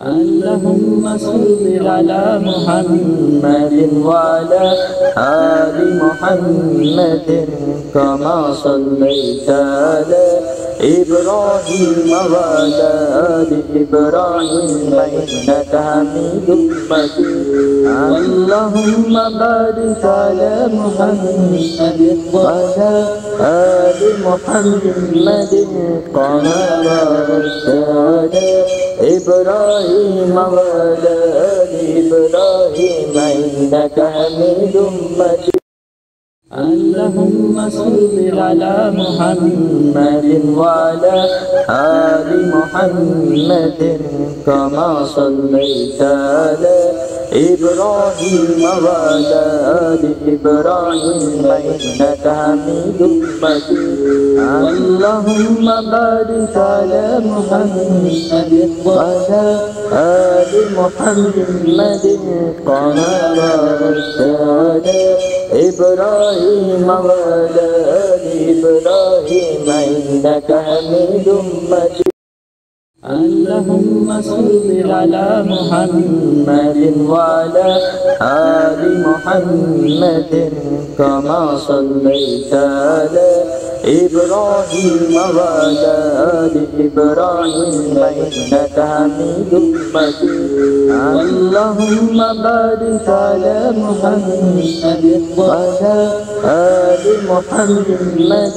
S1: اللهم صل على محمد وعلى آل محمد كما صليت على إبراهيم وعلى آل إبراهيم إنك حميد مجيد اللهم بارك على محمد وعلى آل محمد كما باركت على إبراهيم وعلى آل إبراهيم إنك حميد مجيد اللهم صل على محمد وعلى آل محمد كما صليت على إبراهيم وعلى آل إبراهيم إنك حميد مجيد اللهم بارك على محمد وعلى آل محمد كما باركت على إبراهيم وعلى آل إبراهيم إنك حميد مجيد اللهم صل على محمد وعلى آل محمد كما صليت على إبراهيم وعلى آل إبراهيم إنك حميد مجيد اللهم بارك على محمد وعلى آل محمد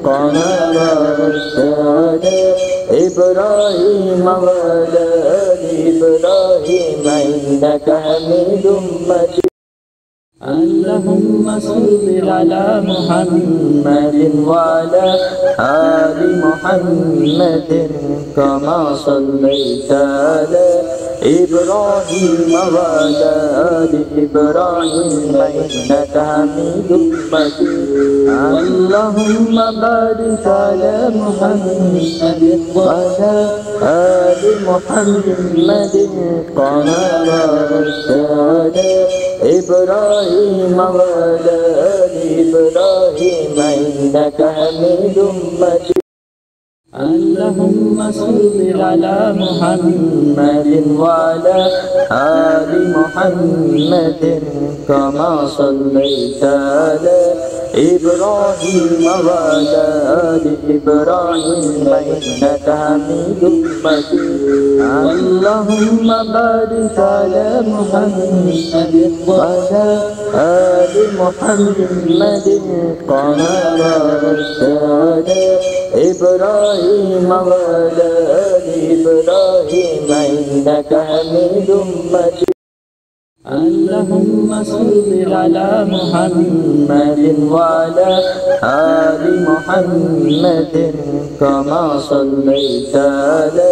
S1: كما باركت على إبراهيم وعلى آل إبراهيم إنك حميد مجيد اللهم صل على محمد وعلى آل محمد كما صليت على إبراهيم وعلى آل إبراهيم إنك حميد مجيد اللهم بارك على محمد وعلى آل محمد كما باركت على إبراهيم وعلى آل إبراهيم إنك حميد مجيد اللهم صل على محمد وعلى آل محمد كما صليت على إبراهيم وعلى آل إبراهيم إنك حميد مجيد اللهم بارك على محمد وعلى آل محمد كما باركت على إبراهيم وعلى آل إبراهيم إنك حميد مجيد اللهم صل على محمد وعلى آل محمد كما صليت على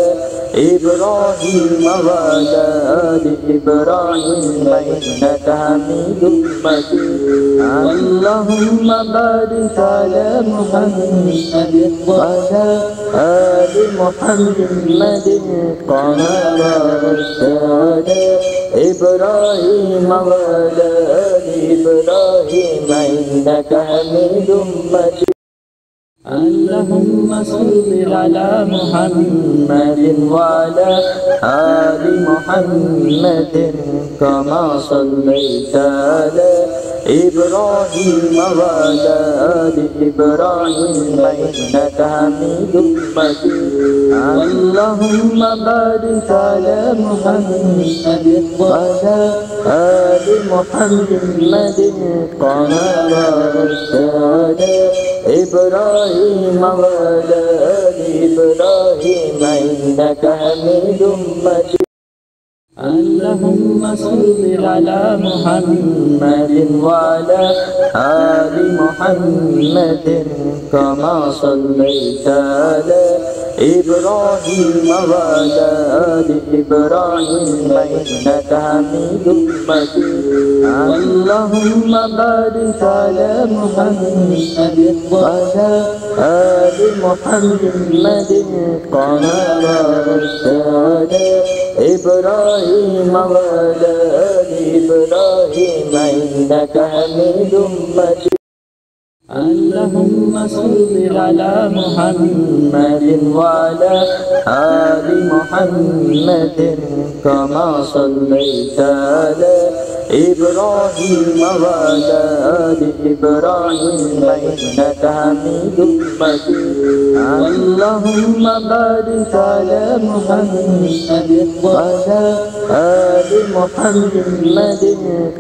S1: إبراهيم وعلى آل إبراهيم إنك حميد مجيد اللهم بارك على محمد وعلى آل محمد كما باركت على إبراهيم وعلى آل إبراهيم إنك حميد مجيد اللهم صل على محمد وعلى آل محمد كما صليت على إبراهيم وعلى آل إبراهيم إنك حميد مجيد اللهم بارك على محمد وعلى آل محمد كما باركت على إبراهيم وعلى آل إبراهيم إنك حميد مجيد اللهم صل على محمد وعلى آل محمد كما صليت على إبراهيم وعلى آل إبراهيم إنك حميد مجيد اللهم بارك على محمد وعلى آل محمد كما باركت على إبراهيم وعلى آل إبراهيم إنك حميد مجيد اللهم صل على محمد وعلى آل محمد كما صليت على إبراهيم وعلى آل إبراهيم إنك حميد مجيد اللهم بارك على محمد وعلى آل محمد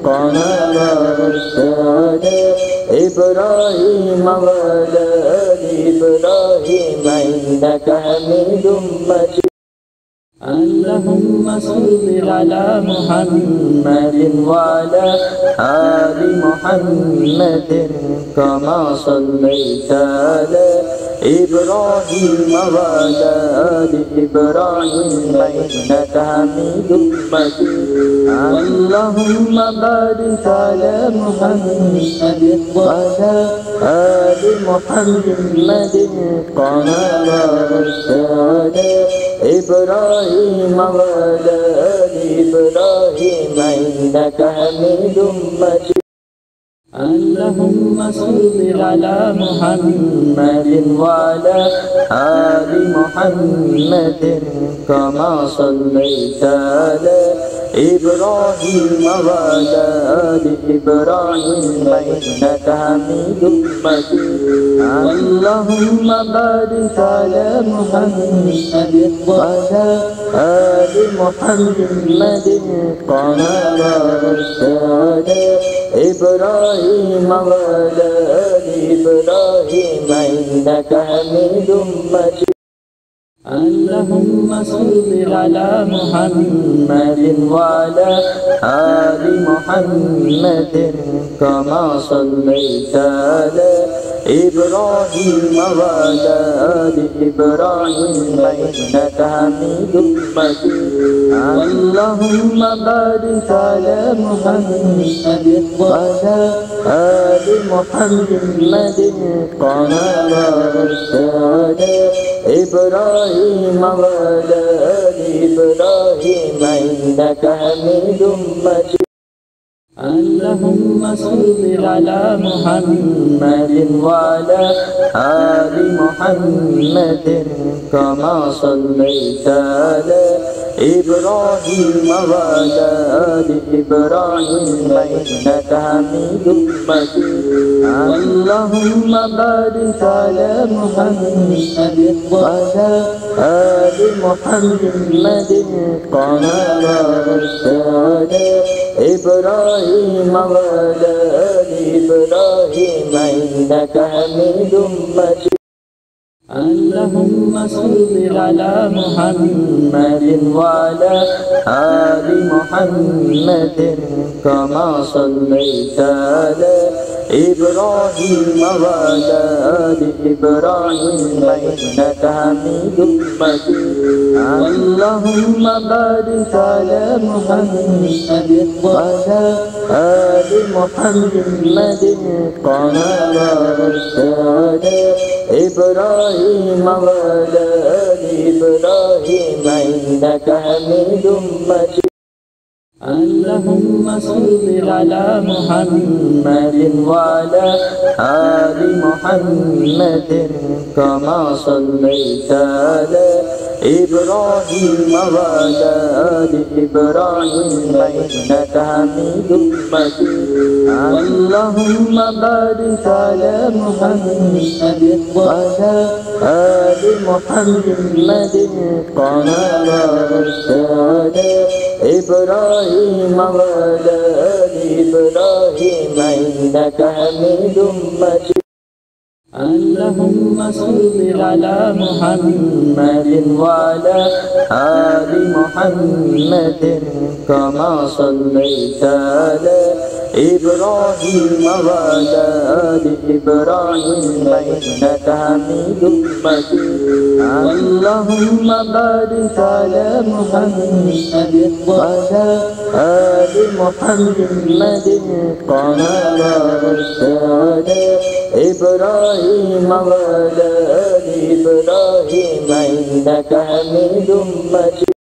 S1: كما باركت على إبراهيم وعلى آل إبراهيم إنك حميد مجيد اللهم صل على محمد وعلى آل محمد كما صليت على إبراهيم وعلى آل إبراهيم إنك حميد مجيد اللهم بارك على محمد وعلى آل محمد كما باركت على إبراهيم وعلى آل إبراهيم إنك حميد مجيد اللهم صل على محمد وعلى آل محمد كما صليت على إبراهيم وعلى آل إبراهيم إنك حميد مجيد اللهم بارك على محمد وعلى آل محمد كما باركت على إبراهيم وعلى آل إبراهيم إنك حميد مجيد اللهم صل على محمد وعلى آل محمد كما صليت على إبراهيم وعلى آل إبراهيم إنك حميد مجيد اللهم بارك على محمد وعلى آل محمد كما باركت على إبراهيم وعلى آل إبراهيم إنك حميد مجيد اللهم صل على محمد وعلى آل محمد كما صليت على إبراهيم وعلى آل إبراهيم إنك حميد مجيد اللهم بارك على محمد وعلى آل محمد كما باركت على إبراهيم وعلى آل إبراهيم إنك حميد مجيد اللهم صل على محمد وعلى آل محمد كما صليت على إبراهيم وعلى آل إبراهيم إنك حميد مجيد اللهم بارك على محمد وعلى آل محمد كما باركت على إبراهيم وعلى آل إبراهيم إنك حميد مجيد اللهم صل على محمد وعلى آل محمد كما صليت على إبراهيم وعلى آل إبراهيم إنك حميد مجيد اللهم بارك على محمد وعلى آل محمد كما باركت على إبراهيم وعلى آل إبراهيم إنك حميد مجيد اللهم صل على محمد وعلى آل محمد كما صليت على إبراهيم وعلى آل إبراهيم إنك حميد مجيد اللهم بارك على محمد وعلى آل محمد كما باركت على إبراهيم وعلى آل إبراهيم إنك حميد مجيد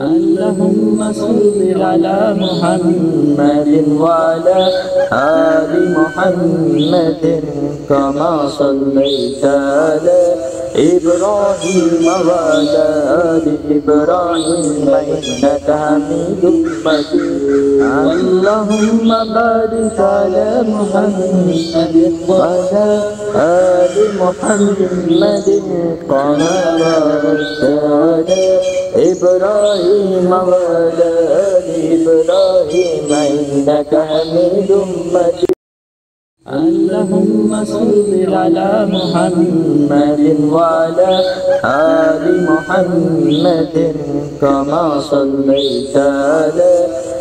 S1: اللهم صل على محمد وعلى آل محمد كما صليت على إبراهيم وعلى آل إبراهيم إنك حميد مجيد اللهم بارك على محمد وعلى آل محمد كما باركت على إبراهيم وعلى آل إبراهيم إنك حميد مجيد اللهم صل على محمد وعلى آل محمد كما صليت على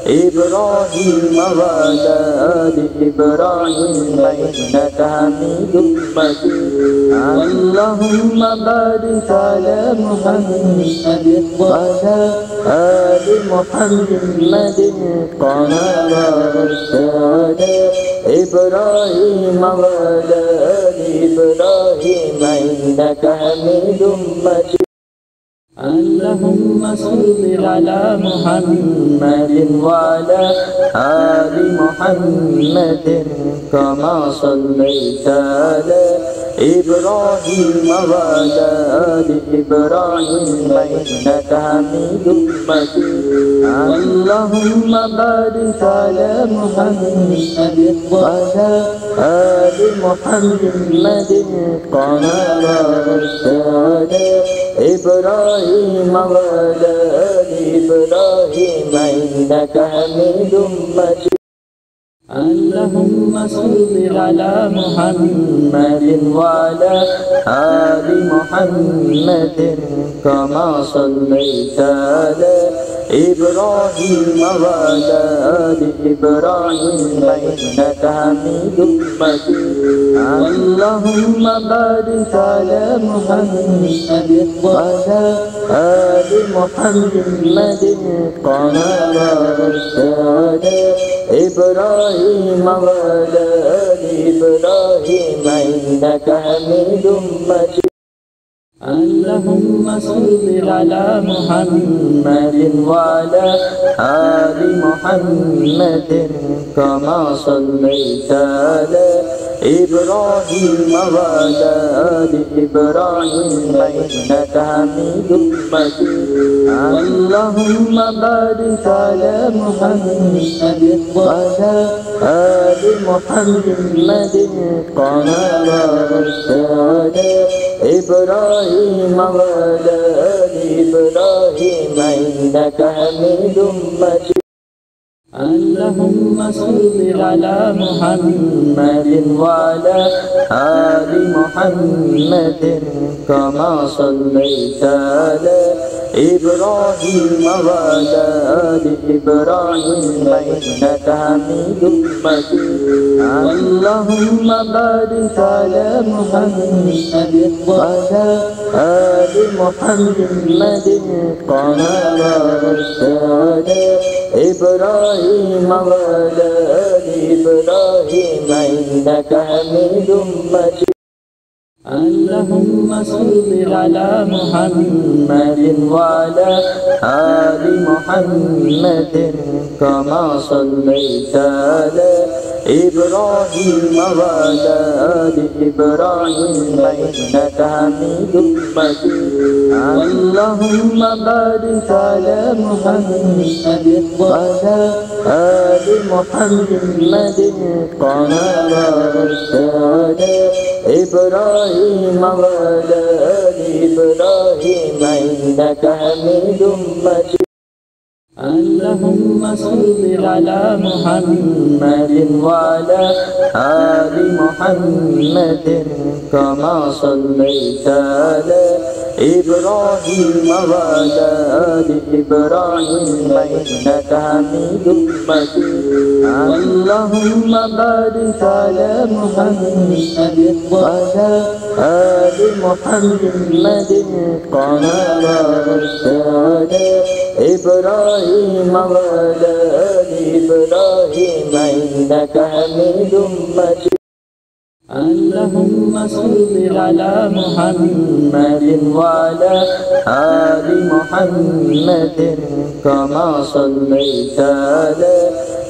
S1: إبراهيم وعلى آل إبراهيم إنك حميد مجيد اللهم بارك على محمد وعلى آل محمد كما باركت على إبراهيم وعلى آل إبراهيم إنك حميد مجيد اللهم صل على محمد وعلى آل محمد كما صليت على إبراهيم وعلى آل إبراهيم إنك حميد مجيد اللهم بارك على محمد وعلى آل محمد كما باركت على إبراهيم وعلى آل إبراهيم إنك حميد مجيد اللهم صل على محمد وعلى آل محمد كما صليت على إبراهيم وعلى آل إبراهيم إنك حميد مجيد اللهم بارك على محمد وعلى آل محمد كما باركت على إبراهيم وعلى آل إبراهيم إنك حميد مجيد اللهم صل على محمد وعلى آل محمد كما صليت على إبراهيم وعلى آل إبراهيم إنك حميد مجيد اللهم بارك على محمد وعلى آل محمد كما باركت على إبراهيم وعلى آل إبراهيم إنك حميد مجيد اللهم صل على محمد وعلى آل محمد كما صليت على إبراهيم وعلى آل إبراهيم إنك حميد مجيد اللهم بارك على محمد وعلى آل محمد كما باركت على إبراهيم وعلى آل إبراهيم إنك حميد مجيد اللهم صل على محمد وعلى آل محمد كما صليت على إبراهيم وعلى آل إبراهيم إنك حميد مجيد اللهم بارك على محمد وعلى آل محمد كما باركت على إبراهيم وعلى آل إبراهيم إنك حميد مجيد اللهم صل على محمد وعلى آل محمد كما صليت على إبراهيم وعلى آل إبراهيم إنك حميد مجيد اللهم بارك على محمد وعلى آل محمد كما باركت على إبراهيم وعلى آل إبراهيم إنك حميد مجيد اللهم صل على محمد وعلى آل محمد كما صليت على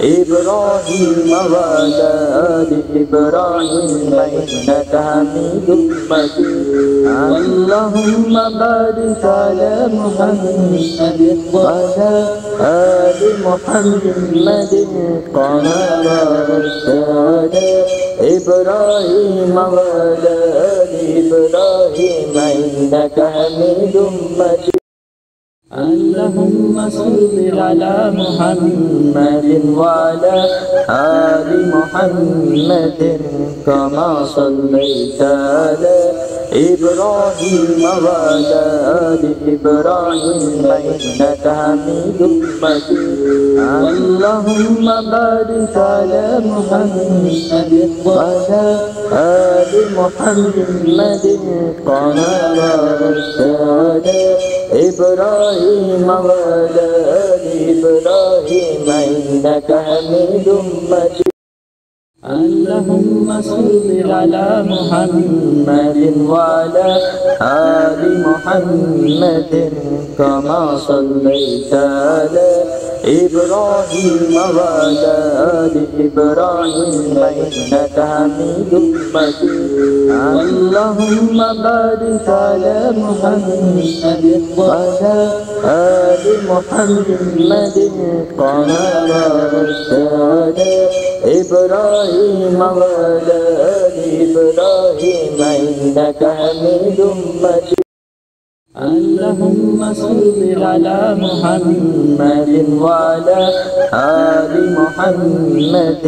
S1: إبراهيم وعلى آل إبراهيم إنك حميد مجيد اللهم بارك على محمد وعلى آل محمد كما باركت على إبراهيم وعلى آل إبراهيم إنك حميد مجيد اللهم صل على محمد وعلى آل محمد كما صليت على إبراهيم وعلى آل إبراهيم إنك حميد مجيد اللهم بارك على محمد وعلى آل محمد كما باركت على إبراهيم وعلى آل إبراهيم إنك حميد مجيد اللهم صل على محمد وعلى آل محمد كما صليت على إبراهيم وعلى آل إبراهيم إنك حميد مجيد اللهم بارك على محمد وعلى آل محمد كما باركت على إبراهيم وعلى آل إبراهيم إنك حميد مجيد اللهم صل على محمد وعلى آل محمد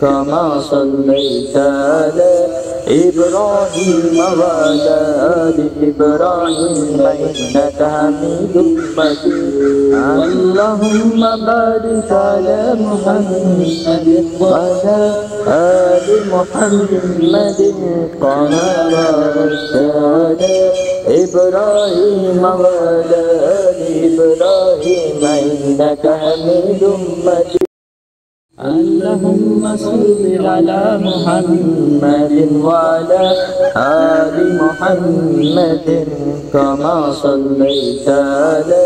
S1: كما صليت على إبراهيم وعلى آل إبراهيم إنك حميد مجيد اللهم بارك على محمد وعلى آل محمد كما باركت على إبراهيم وعلى آل إبراهيم إنك حميد مجيد اللهم صل على محمد وعلى آل محمد كما صليت على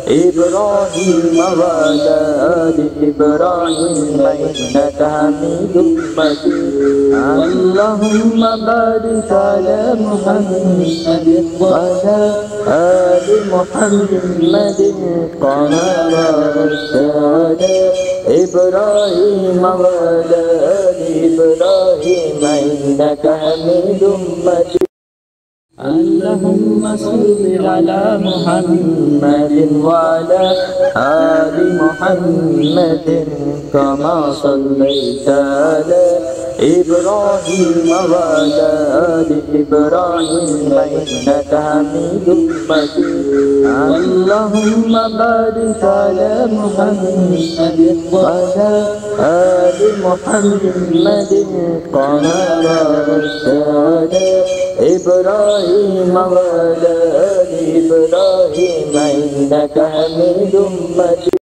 S1: إبراهيم وعلى آل إبراهيم إنك حميد مجيد اللهم بارك على محمد وعلى آل محمد كما باركت على إبراهيم وعلى آل إبراهيم إنك حميد مجيد اللهم صل على محمد وعلى آل محمد كما صليت على إبراهيم وعلى آل إبراهيم إنك حميد مجيد اللهم بارك على محمد وعلى آل محمد كما باركت على إبراهيم وعلى آل إبراهيم إنك حميد مجيد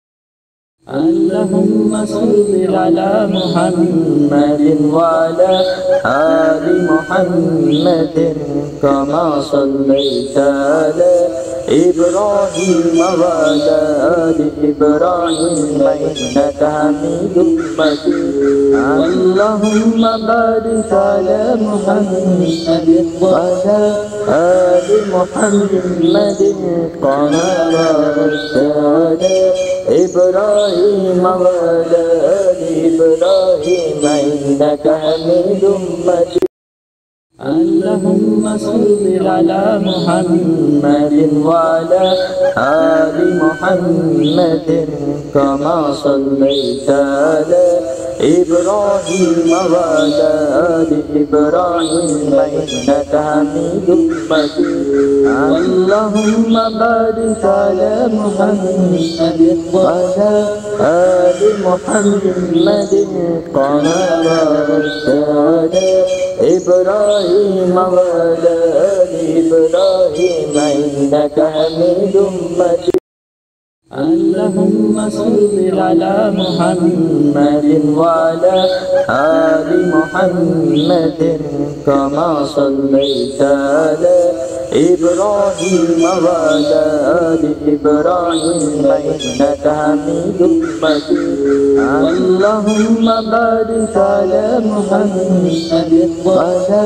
S1: اللهم صل على محمد وعلى آل محمد كما صليت على إبراهيم وعلى آل إبراهيم إنك حميد مجيد اللهم بارك على محمد وعلى آل محمد كما باركت على إبراهيم وعلى آل إبراهيم إنك حميد مجيد اللهم صل على محمد وعلى آل محمد كما صليت على إبراهيم وعلى آل إبراهيم إنك حميد مجيد اللهم بارك على محمد وعلى آل محمد كما باركت على إبراهيم وعلى آل إبراهيم إنك حميد مجيد اللهم صل على محمد وعلى آل محمد كما صليت على إبراهيم وعلى آل إبراهيم إنك حميد مجيد اللهم بارك على محمد وعلى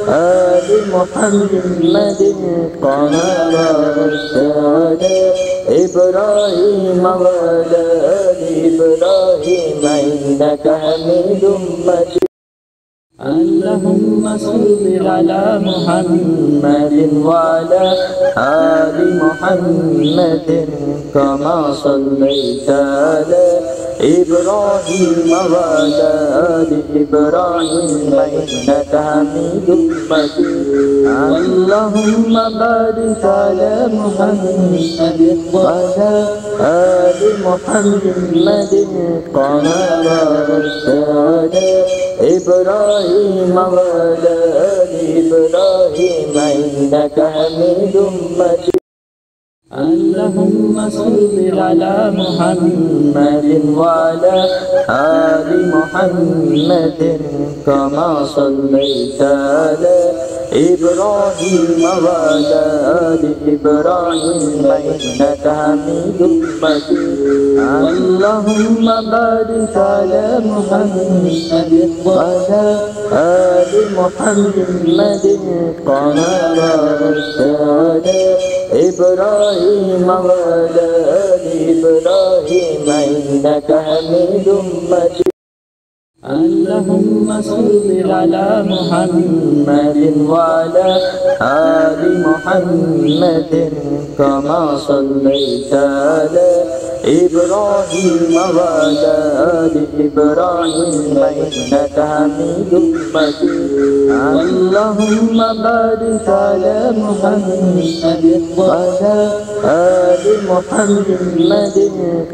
S1: آل محمد كما باركت على إبراهيم وعلى آل إبراهيم إنك حميد مجيد اللهم صل على محمد وعلى آل محمد كما صليت على إبراهيم وعلى آل إبراهيم إنك حميد مجيد اللهم بارك على محمد وعلى آل محمد كما باركت على إبراهيم وعلى آل إبراهيم إنك حميد مجيد اللهم اللهم صل على محمد وعلى آل محمد كما صليت على إبراهيم وعلى آل إبراهيم إنك حميد مجيد اللهم بارك على محمد وعلى آل محمد كما باركت على إبراهيم وعلى آل إبراهيم إنك حميد مجيد اللهم صل على محمد وعلى آل محمد كما صليت على إبراهيم وعلى آل إبراهيم إنك حميد مجيد اللهم بارك على محمد وعلى آل محمد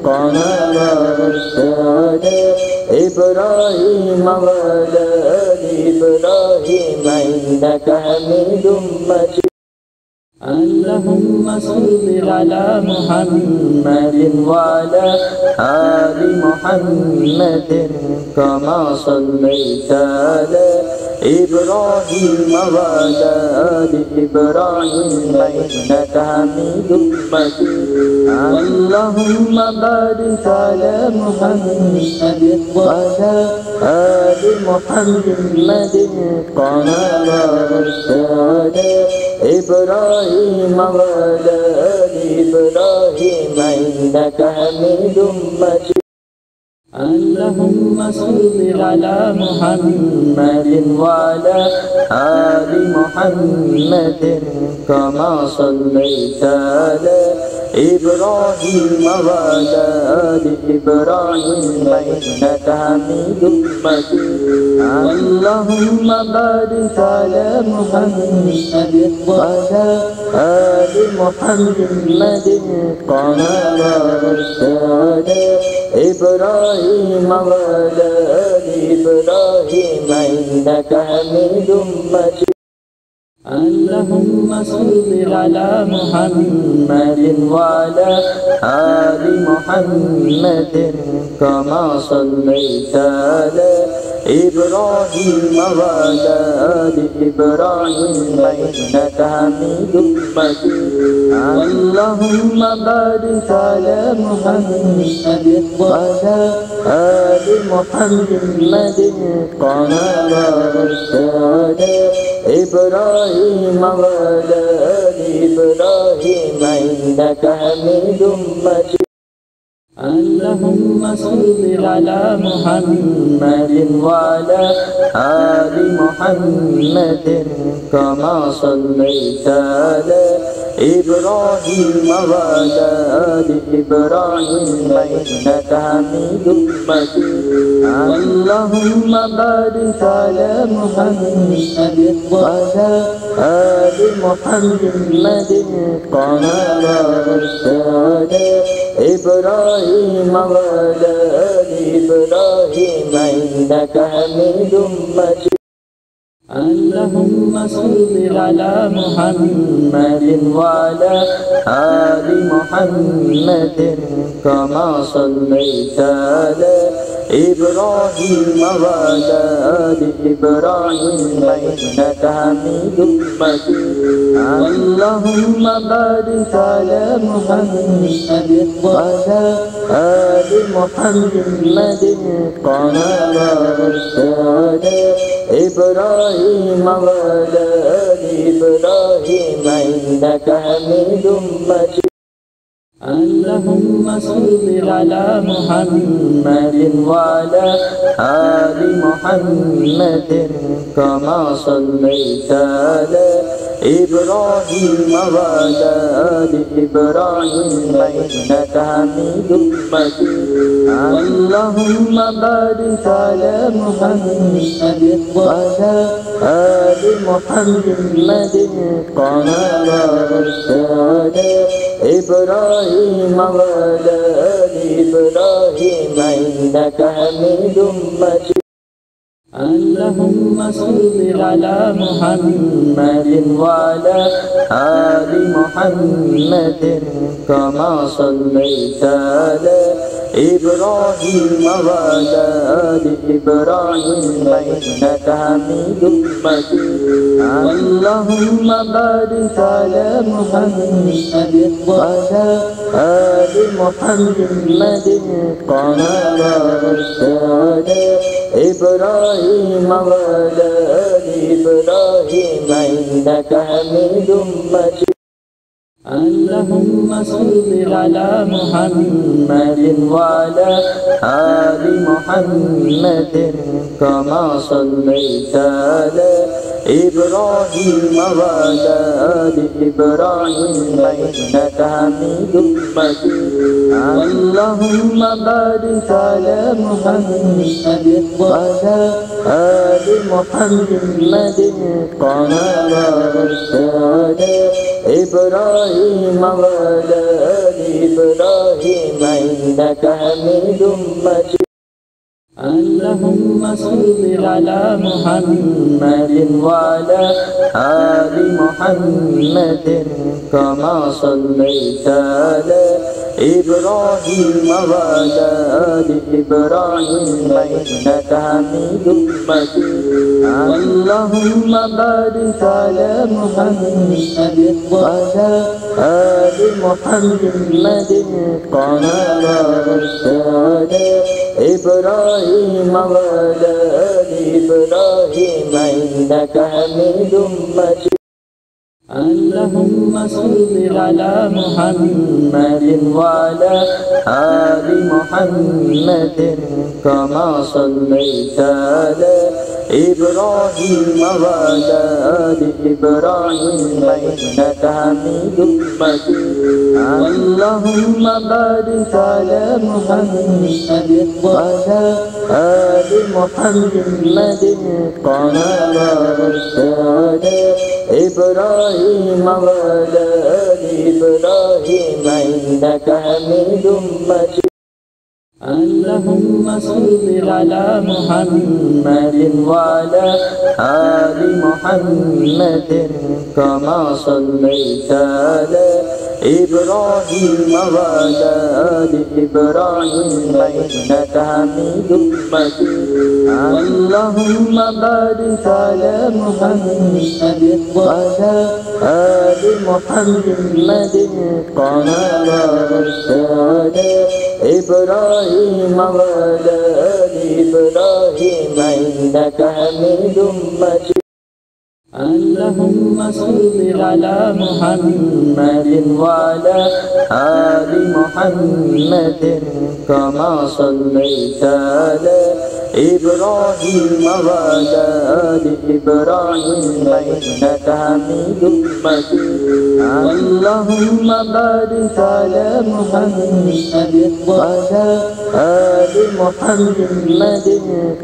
S1: كما باركت على إبراهيم وعلى آل إبراهيم إنك حميد مجيد اللهم صل على محمد وعلى آل محمد كما صليت على إبراهيم وعلى آل إبراهيم إنك حميد مجيد اللهم بارك على محمد وعلى آل محمد كما باركت على إبراهيم وعلى آل إبراهيم إنك حميد مجيد اللهم صل على محمد وعلى آل محمد كما صليت على إبراهيم وعلى آل إبراهيم إنك حميد مجيد اللهم بارك على محمد وعلى آل محمد كما باركت على إبراهيم وعلى آل إبراهيم إنك حميد مجيد اللهم صل على محمد وعلى آل محمد كما صليت على إبراهيم وعلى آل إبراهيم إنك حميد مجيد اللهم بارك على محمد وعلى آل محمد كما باركت على إبراهيم وعلى آل إبراهيم إنك حميد مجيد اللهم صل على محمد وعلى آل محمد كما صليت على إبراهيم وعلى آل إبراهيم إنك حميد مجيد اللهم بارك على محمد وعلى آل محمد كما باركت على إبراهيم وعلى آل إبراهيم إنك حميد مجيد اللهم صل على محمد وعلى آل محمد كما صليت على إبراهيم وعلى آل إبراهيم إنك حميد مجيد اللهم بارك على محمد وعلى آل محمد كما باركت على إبراهيم وعلى آل إبراهيم إنك حميد مجيد اللهم صل على محمد وعلى آل محمد كما صليت على إبراهيم وعلى آل إبراهيم إنك حميد مجيد اللهم بارك على محمد وعلى آل محمد كما باركت على إبراهيم وعلى آل إبراهيم إنك حميد مجيد اللهم صل على محمد وعلى آل محمد كما صليت على إبراهيم وعلى آل إبراهيم إنك حميد مجيد اللهم بارك على محمد وعلى آل محمد كما باركت على إبراهيم وعلى آل إبراهيم إنك حميد مجيد اللهم صل على محمد وعلى آل محمد كما صليت على إبراهيم وعلى آل إبراهيم إنك حميد مجيد اللهم بارك على محمد وعلى آل محمد كما باركت على إبراهيم وعلى آل إبراهيم إنك حميد مجيد اللهم صل على محمد وعلى آل محمد كما صليت على إبراهيم وعلى آل إبراهيم إنك حميد مجيد اللهم بارك على محمد وعلى آل محمد كما باركت على إبراهيم وعلى آل إبراهيم إنك حميد مجيد اللهم صل على محمد وعلى آل محمد كما صليت على إبراهيم وعلى آل إبراهيم إنك حميد مجيد اللهم بارك على محمد وعلى آل محمد كما باركت على إبراهيم وعلى آل إبراهيم إنك حميد مجيد اللهم صل على محمد وعلى آل محمد كما صليت على إبراهيم وعلى آل إبراهيم إنك حميد مجيد اللهم بارك على محمد وعلى آل محمد كما باركت على إبراهيم وعلى آل إبراهيم إنك حميد مجيد اللهم صل على محمد وعلى آل محمد كما صليت على إبراهيم وعلى آل إبراهيم إنك حميد مجيد اللهم بارك على محمد وعلى آل محمد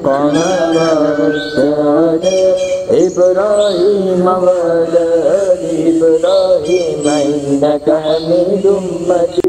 S1: كما باركت على إبراهيم وعلى آل إبراهيم إنك حميد مجيد